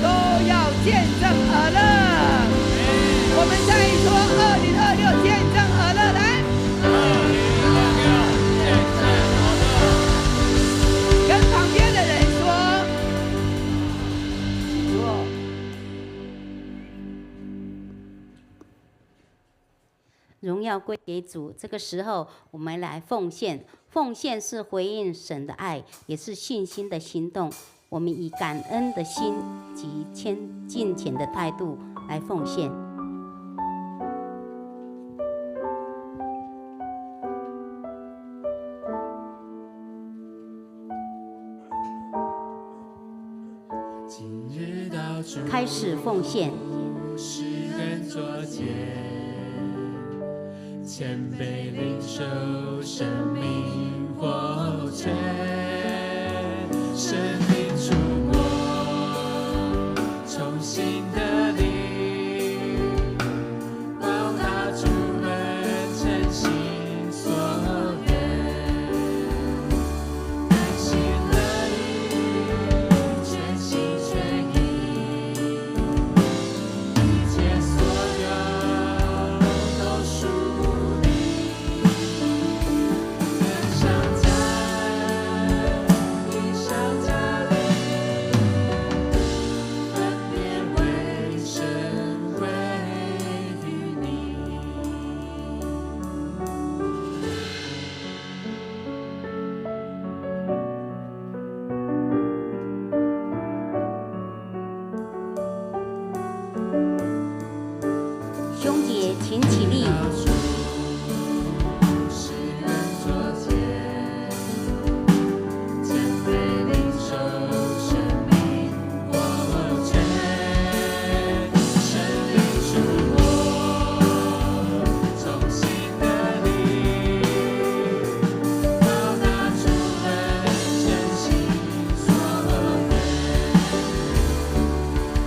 都要见证而乐。我们再说2026见证而乐，来。跟旁边的人说，请坐。荣耀归给主。这个时候，我们来奉献。奉献是回应神的爱，也是信心的行动。我们以感恩的心及敬虔的态度来奉献。开始奉献。世人作结，谦卑领受生命活泉，生命触摸，重新的灵，报答主恩，诚心所愿，甘心乐意，全心全意，一切所有都属你，恩上加恩，义上加力，分别为圣归于你。兄姐，请起立。世人作结，谦卑领受生命活泉，生命触摸，重新的力，报答主恩，真心所愿，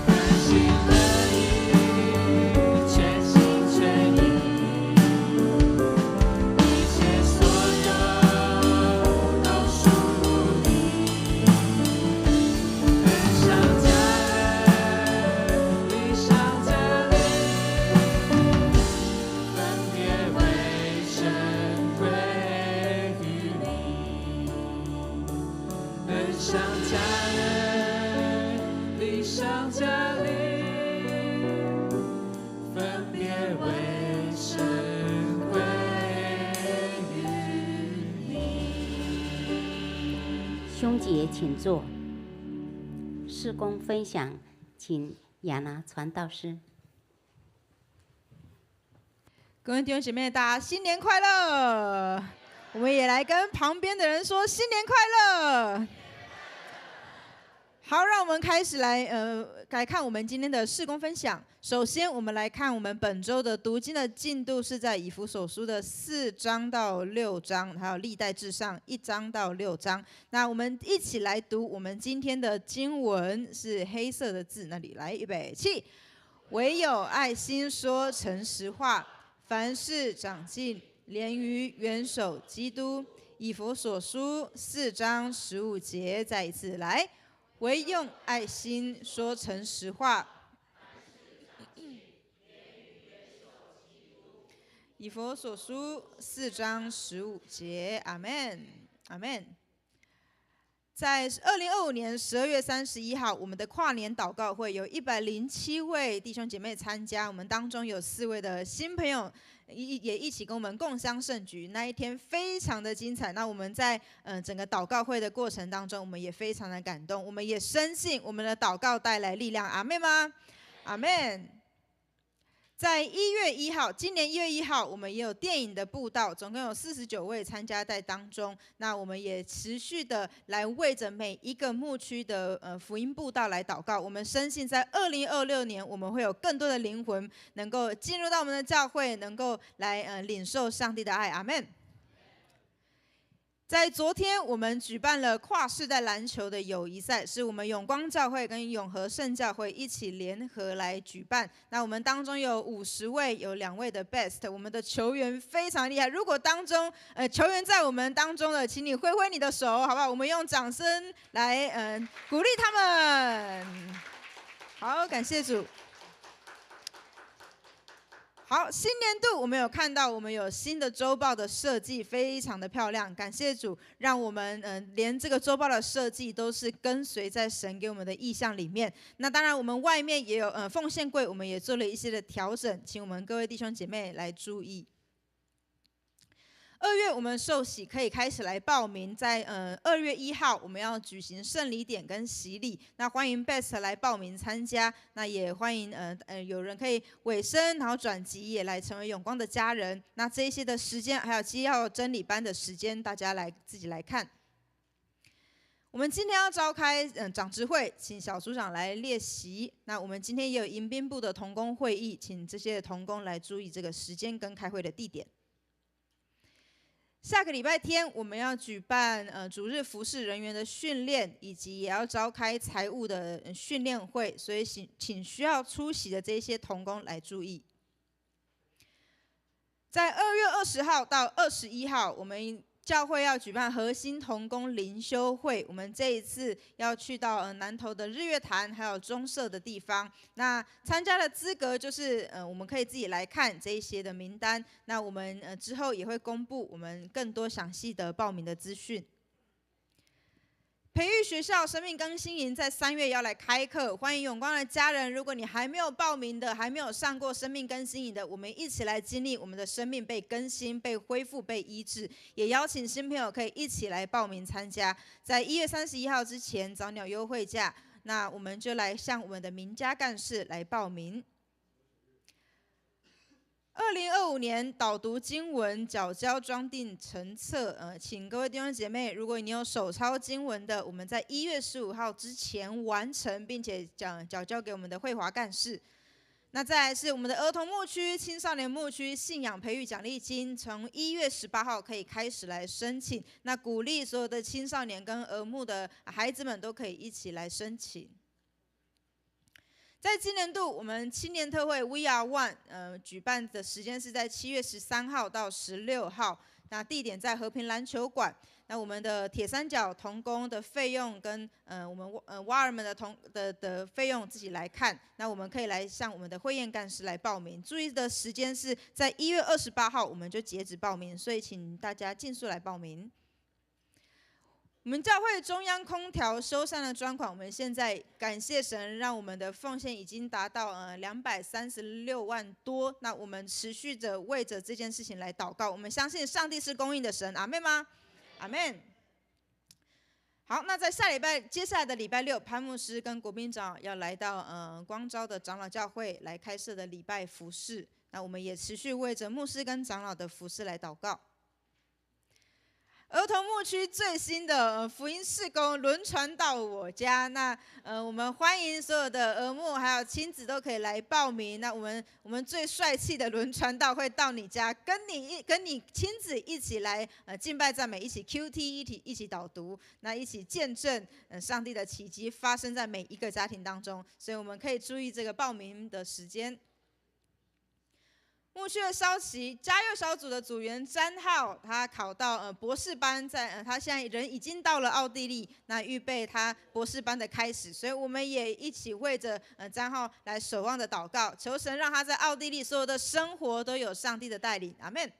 甘心乐意，全心全意，一切所有都属你，恩上加恩，义上加力，分别为圣归于你，恩上加恩，义上加力，分别为圣归于你。兄姐，请坐。事工分享，请亚拿传道师。各位弟兄姐妹，大家新年快乐！我们也来跟旁边的人说新年快乐。好，让我们开始来看我们今天的事工分享。首先，我们来看我们本周的读经的进度是在以弗所书的4章到6章，还有历代志上1章到6章。那我们一起来读我们今天的经文，是黑色的字，那里来，预备起。唯有爱心说诚实话，凡事长进，连于元首基督。以弗所书4章15节，再一次来。唯用爱心说诚实话。以弗所书4章15节，阿们，阿们。在2025年12月31号，我们的跨年祷告会有107位弟兄姐妹参加，我们当中有4位的新朋友也一起跟我们共襄盛举，那一天非常的精彩。那我们在整个祷告会的过程当中，我们也非常的感动，我们也深信我们的祷告带来力量，阿们吗？阿们。在1月1号，今年1月1号，我们也有电影的布道，总共有49位参加在当中。那我们也持续的来为着每一个牧区的福音布道来祷告。我们深信在2026年，我们会有更多的灵魂能够进入到我们的教会，能够来领受上帝的爱。阿们。在昨天，我们举办了跨世代篮球的友谊赛，是我们永光教会跟永和圣教会一起联合来举办。那我们当中有50位，有2位的 best， 我们的球员非常厉害。如果当中球员在我们当中的，请你挥挥你的手，好不好？我们用掌声来鼓励他们。好，感谢主。好，新年度我们有看到，我们有新的周报的设计，非常的漂亮。感谢主，让我们连这个周报的设计都是跟随在神给我们的意象里面。那当然，我们外面也有奉献柜，我们也做了一些的调整，请我们各位弟兄姐妹来注意。2月我们受洗可以开始来报名，在2月1号我们要举行圣礼典跟洗礼，那欢迎 Best 来报名参加，那也欢迎有人可以委身然后转籍也来成为永光的家人。那这一些的时间还有基要真理班的时间，大家来自己来看。我们今天要召开长执会，请小组长来列席。那我们今天也有迎宾部的同工会议，请这些同工来注意这个时间跟开会的地点。下个礼拜天，我们要举办主日服事人员的训练，以及也要召开财务的训练会，所以请需要出席的这些同工来注意。在2月20号到21号，我们教会要举办核心同工灵修会，我们这一次要去到南投的日月潭还有中社的地方。那参加的资格就是我们可以自己来看这一些的名单。那我们之后也会公布我们更多详细的报名的资讯。培育学校生命更新营在3月要来开课，欢迎永光的家人，如果你还没有报名的，还没有上过生命更新营的，我们一起来经历我们的生命被更新、被恢复、被医治。也邀请新朋友可以一起来报名参加，在1月31号之前早鸟优惠价，那我们就来向我们的名家干事来报名。2025年导读经文缴交装订成册，请各位弟兄姐妹，如果你有手抄经文的，我们在1月15号之前完成，并且缴交给我们的慧华干事。那再来是我们的儿童牧区、青少年牧区信仰培育奖励金，从1月18号可以开始来申请。那鼓励所有的青少年跟儿牧的孩子们都可以一起来申请。在今年度，我们青年特会 We Are One 举办的时间是在7月13号到16号，那地点在和平篮球馆。那我们的铁三角同工的费用跟我们蛙儿们的费用自己来看，那我们可以来向我们的会宴干事来报名。注意的时间是在1月28号，我们就截止报名，所以请大家尽速来报名。我们教会中央空调修缮的专款，我们现在感谢神，让我们的奉献已经达到236万多。那我们持续着为着这件事情来祷告，我们相信上帝是供应的神，阿们吗？阿们。好，那在接下来的礼拜六，潘牧师跟国宾长要来到光昭的长老教会来开设的礼拜服事，那我们也持续为着牧师跟长老的服事来祷告。儿童牧区最新的福音事工轮传到我家。那我们欢迎所有的儿牧还有亲子都可以来报名。那我们最帅气的轮传道会到你家，跟你亲子一起来敬拜赞美，一起 QT， 一起导读，那一起见证上帝的奇迹发生在每一个家庭当中。所以我们可以注意这个报名的时间。牧区的稍期家幼小组的组员詹浩，他考到博士班，他现在人已经到了奥地利，那预备他博士班的开始，所以我们也一起为着詹浩来守望的祷告，求神让他在奥地利所有的生活都有上帝的带领，阿们。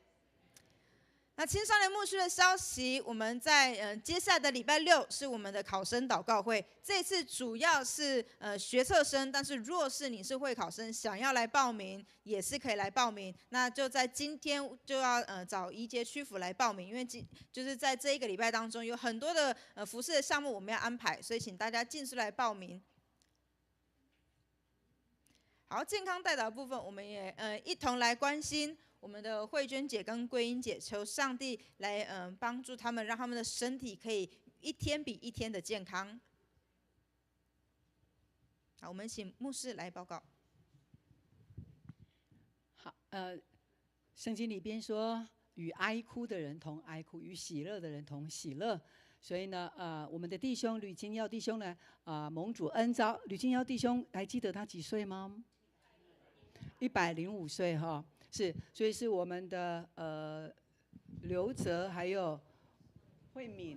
那青少年牧区的消息，我们在接下来的礼拜六是我们的考生祷告会。这次主要是学测生，但是若是你是会考生，想要来报名，也是可以来报名。那就在今天就要找宜节区府来报名，因为就是在这一个礼拜当中有很多的服事的项目我们要安排，所以请大家尽速来报名。好，健康代祷部分，我们也一同来关心我们的慧娟姐跟桂英姐，求上帝来帮助他们，让他们的身体可以一天比一天的健康。好，我们请牧师来报告。好，圣经里边说，与哀哭的人同哀哭，与喜乐的人同喜乐。所以呢，我们的弟兄吕金耀弟兄呢，蒙主恩召。吕金耀弟兄还记得他几岁吗？105岁哈。是，所以是我们的刘泽还有慧敏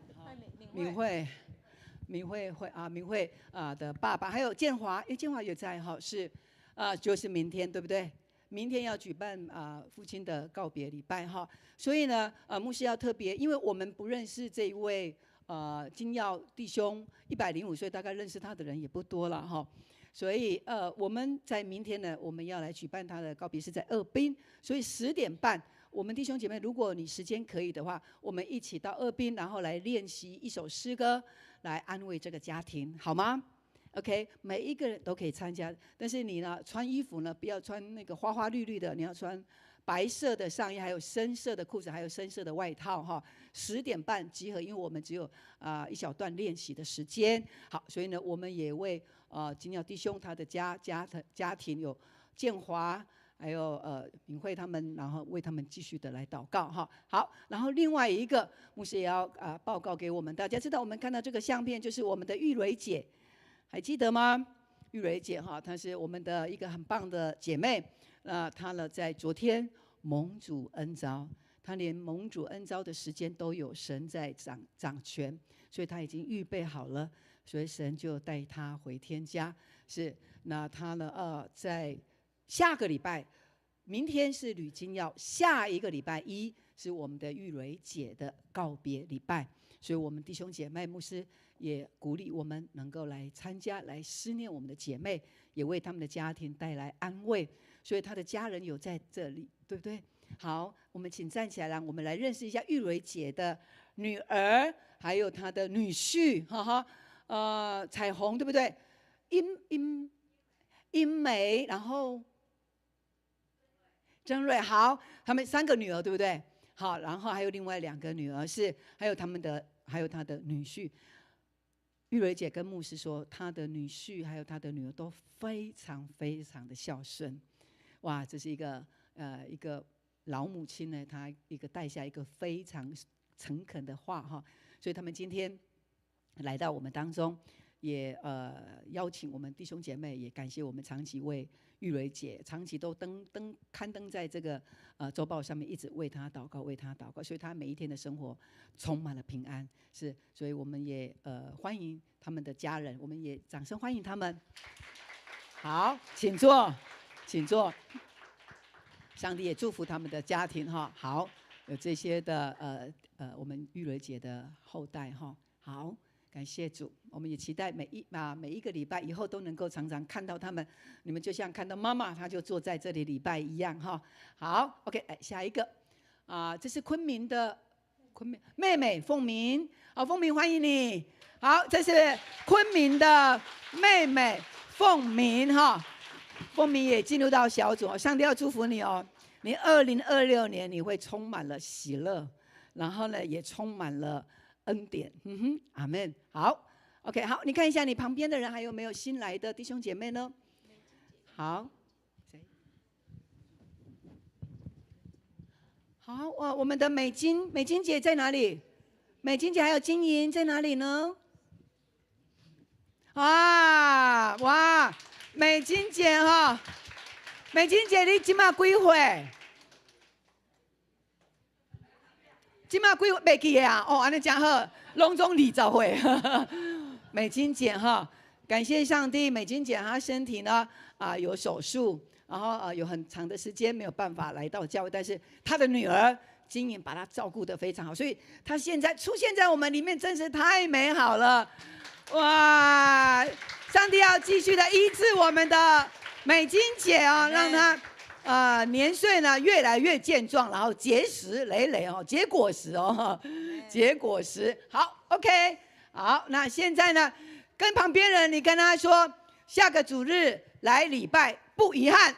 敏慧的爸爸，还有建华，建华也在哈，是就是明天对不对？明天要举办父亲的告别礼拜哈，所以呢牧师要特别，因为我们不认识这一位金耀弟兄，105岁，大概认识他的人也不多了哈。所以我们在明天呢，我们要来举办他的告别式，在二滨，所以10点半，我们弟兄姐妹，如果你时间可以的话，我们一起到二滨，然后来练习一首诗歌，来安慰这个家庭，好吗 ？OK， 每一个人都可以参加，但是你呢，穿衣服呢，不要穿那个花花绿绿的，你要穿白色的上衣，还有深色的裤子，还有深色的外套哈。10点半集合，因为我们只有一小段练习的时间。好，所以呢，我们也为金耀弟兄他的家庭有建华，还有敏慧他们，然后为他们继续的来祷告哈。好，然后另外一个牧师也要报告给我们大家知道，我们看到这个相片就是我们的玉蕊姐，还记得吗？玉蕊姐哈，她是我们的一个很棒的姐妹。她呢在昨天蒙主恩召，她连蒙主恩召的时间都有神在掌权，所以她已经预备好了，所以神就带她回天家。是，那她呢在下个礼拜，明天是吕金耀，下一个礼拜一是我们的玉蕊姐的告别礼拜，所以我们弟兄姐妹牧师也鼓励我们能够来参加，来思念我们的姐妹，也为他们的家庭带来安慰。所以他的家人有在这里，对不对？好，我们请站起来，让我们来认识一下玉蕊姐的女儿，还有她的女婿，哈哈，彩虹，对不对？英美，然后曾瑞，好，他们3个女儿，对不对？好，然后还有另外2个女儿还有她的女婿。玉蕊姐跟牧师说，她的女婿还有她的女儿都非常非常的孝顺。哇，这是一个老母亲呢，她带下一个非常诚恳的话哈，所以他们今天来到我们当中，也邀请我们弟兄姐妹，也感谢我们长期为玉蕊姐长期都刊登在这个周报上面，一直为她祷告，所以她每一天的生活充满了平安。是，所以我们也欢迎他们的家人，我们也掌声欢迎他们。好，请坐。上帝也祝福他们的家庭哈。好，有这些的我们玉蕊姐的后代哈。好，感谢主，我们也期待每一个礼拜以后都能够常常看到他们。你们就像看到妈妈，她就坐在这里礼拜一样哈。好 ，OK， 下一个这是昆明的妹妹凤鸣，好，凤鸣欢迎你。好，这是昆明的妹妹凤鸣哈。凤鸣也进入到小组，上帝要祝福你哦。你2026年你会充满了喜乐，然后呢也充满了恩典。阿们。好 ，OK， 好，你看一下你旁边的人还有没有新来的弟兄姐妹呢？好，谁？好，我们的美金姐在哪里？美金姐还有金莹在哪里呢？啊，哇，美金姐哈，美金姐你今嘛几岁？今嘛几岁？袂记的啊？哦，安尼真好，拢总20岁。美金姐哈，感谢上帝，美金姐她身体呢有手术，然后有很长的时间没有办法来到教会，但是她的女儿金莹把她照顾得非常好，所以她现在出现在我们里面，真是太美好了。哇！上帝要继续的医治我们的美金姐哦，让她年岁呢越来越健壮，然后结实累累哦，结果实哦，结果实。好 ，OK， 好，那现在呢，跟旁边人你跟他说，下个主日来礼拜不遗憾，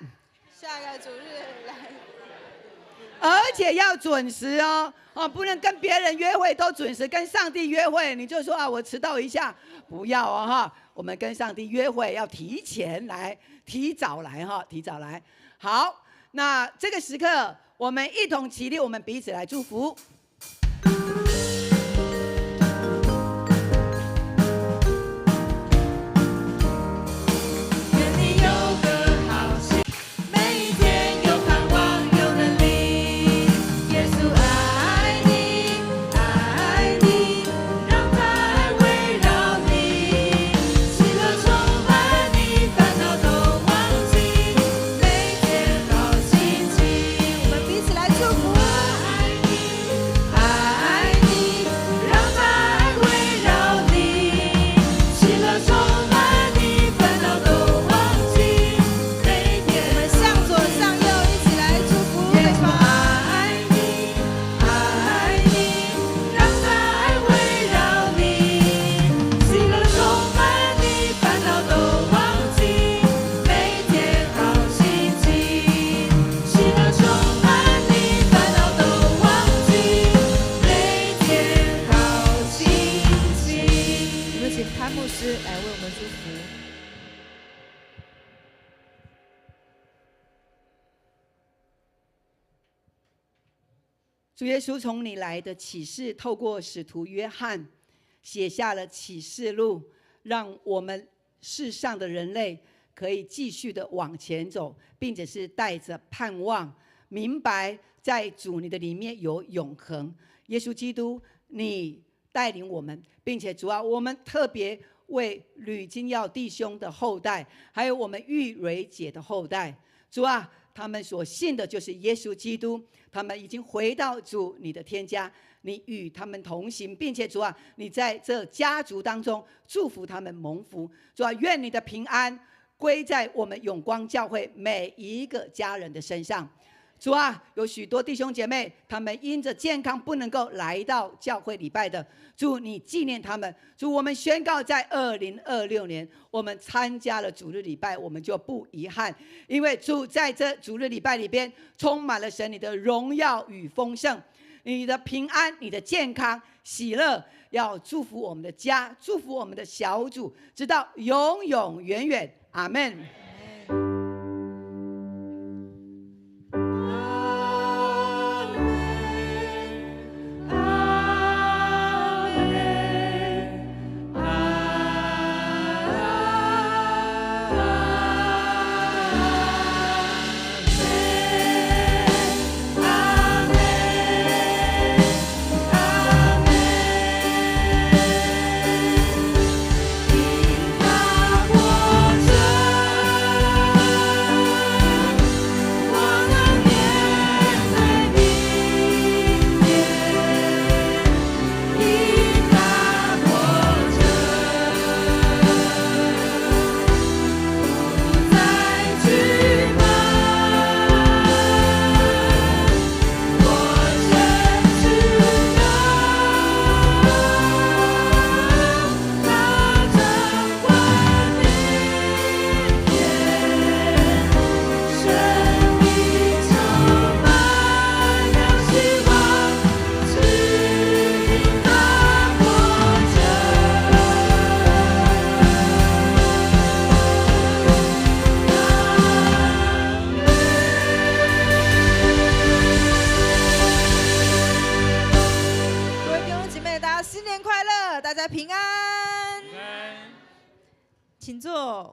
下个主日来，而且要准时哦。不能跟别人约会都准时，跟上帝约会你就说我迟到一下，不要哦哈。我们跟上帝约会要提前来，提早来哈，提早来。好，那这个时刻我们一同起立，我们彼此来祝福。愿你有个好心，每一天有盼望，有能力。耶稣爱你，爱你，让他爱围绕你，喜乐充满你，烦恼都忘记，每天好心情。我们彼此来祝福。爱你，爱你，让他爱围绕你，喜乐充满你，烦恼都忘记，每天我们向左向右一起来祝福对方。爱你，爱你，让他爱围绕你，喜乐充满你，烦恼都忘记，每天好心情。喜乐充满你，烦恼都忘记，每天好心情。我们请潘牧师来为我们祝福。主耶稣从你来的启示，透过使徒约翰写下了启示录，让我们世上的人类可以继续的往前走，并且是带着盼望，明白在主你的里面有永恒。耶稣基督，你带领我们，并且主啊，我们特别为吕金耀弟兄的后代，还有我们玉蕊姐的后代，主啊，他们所信的就是耶稣基督，他们已经回到主你的天家，你与他们同行，并且主啊，你在这家族当中祝福他们蒙福。主啊，愿你的平安归在我们永光教会每一个家人的身上。主啊，有许多弟兄姐妹，他们因着健康不能够来到教会礼拜的，主你纪念他们。主，我们宣告在2026年，我们参加了主日礼拜，我们就不遗憾，因为主在这主日礼拜里边充满了神你的荣耀与丰盛，你的平安，你的健康喜乐，要祝福我们的家，祝福我们的小组，直到永永远远。阿们。因他活着。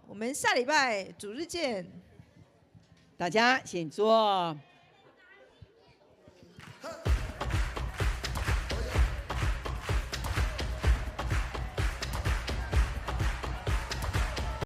我们下礼拜主日见。大家请坐。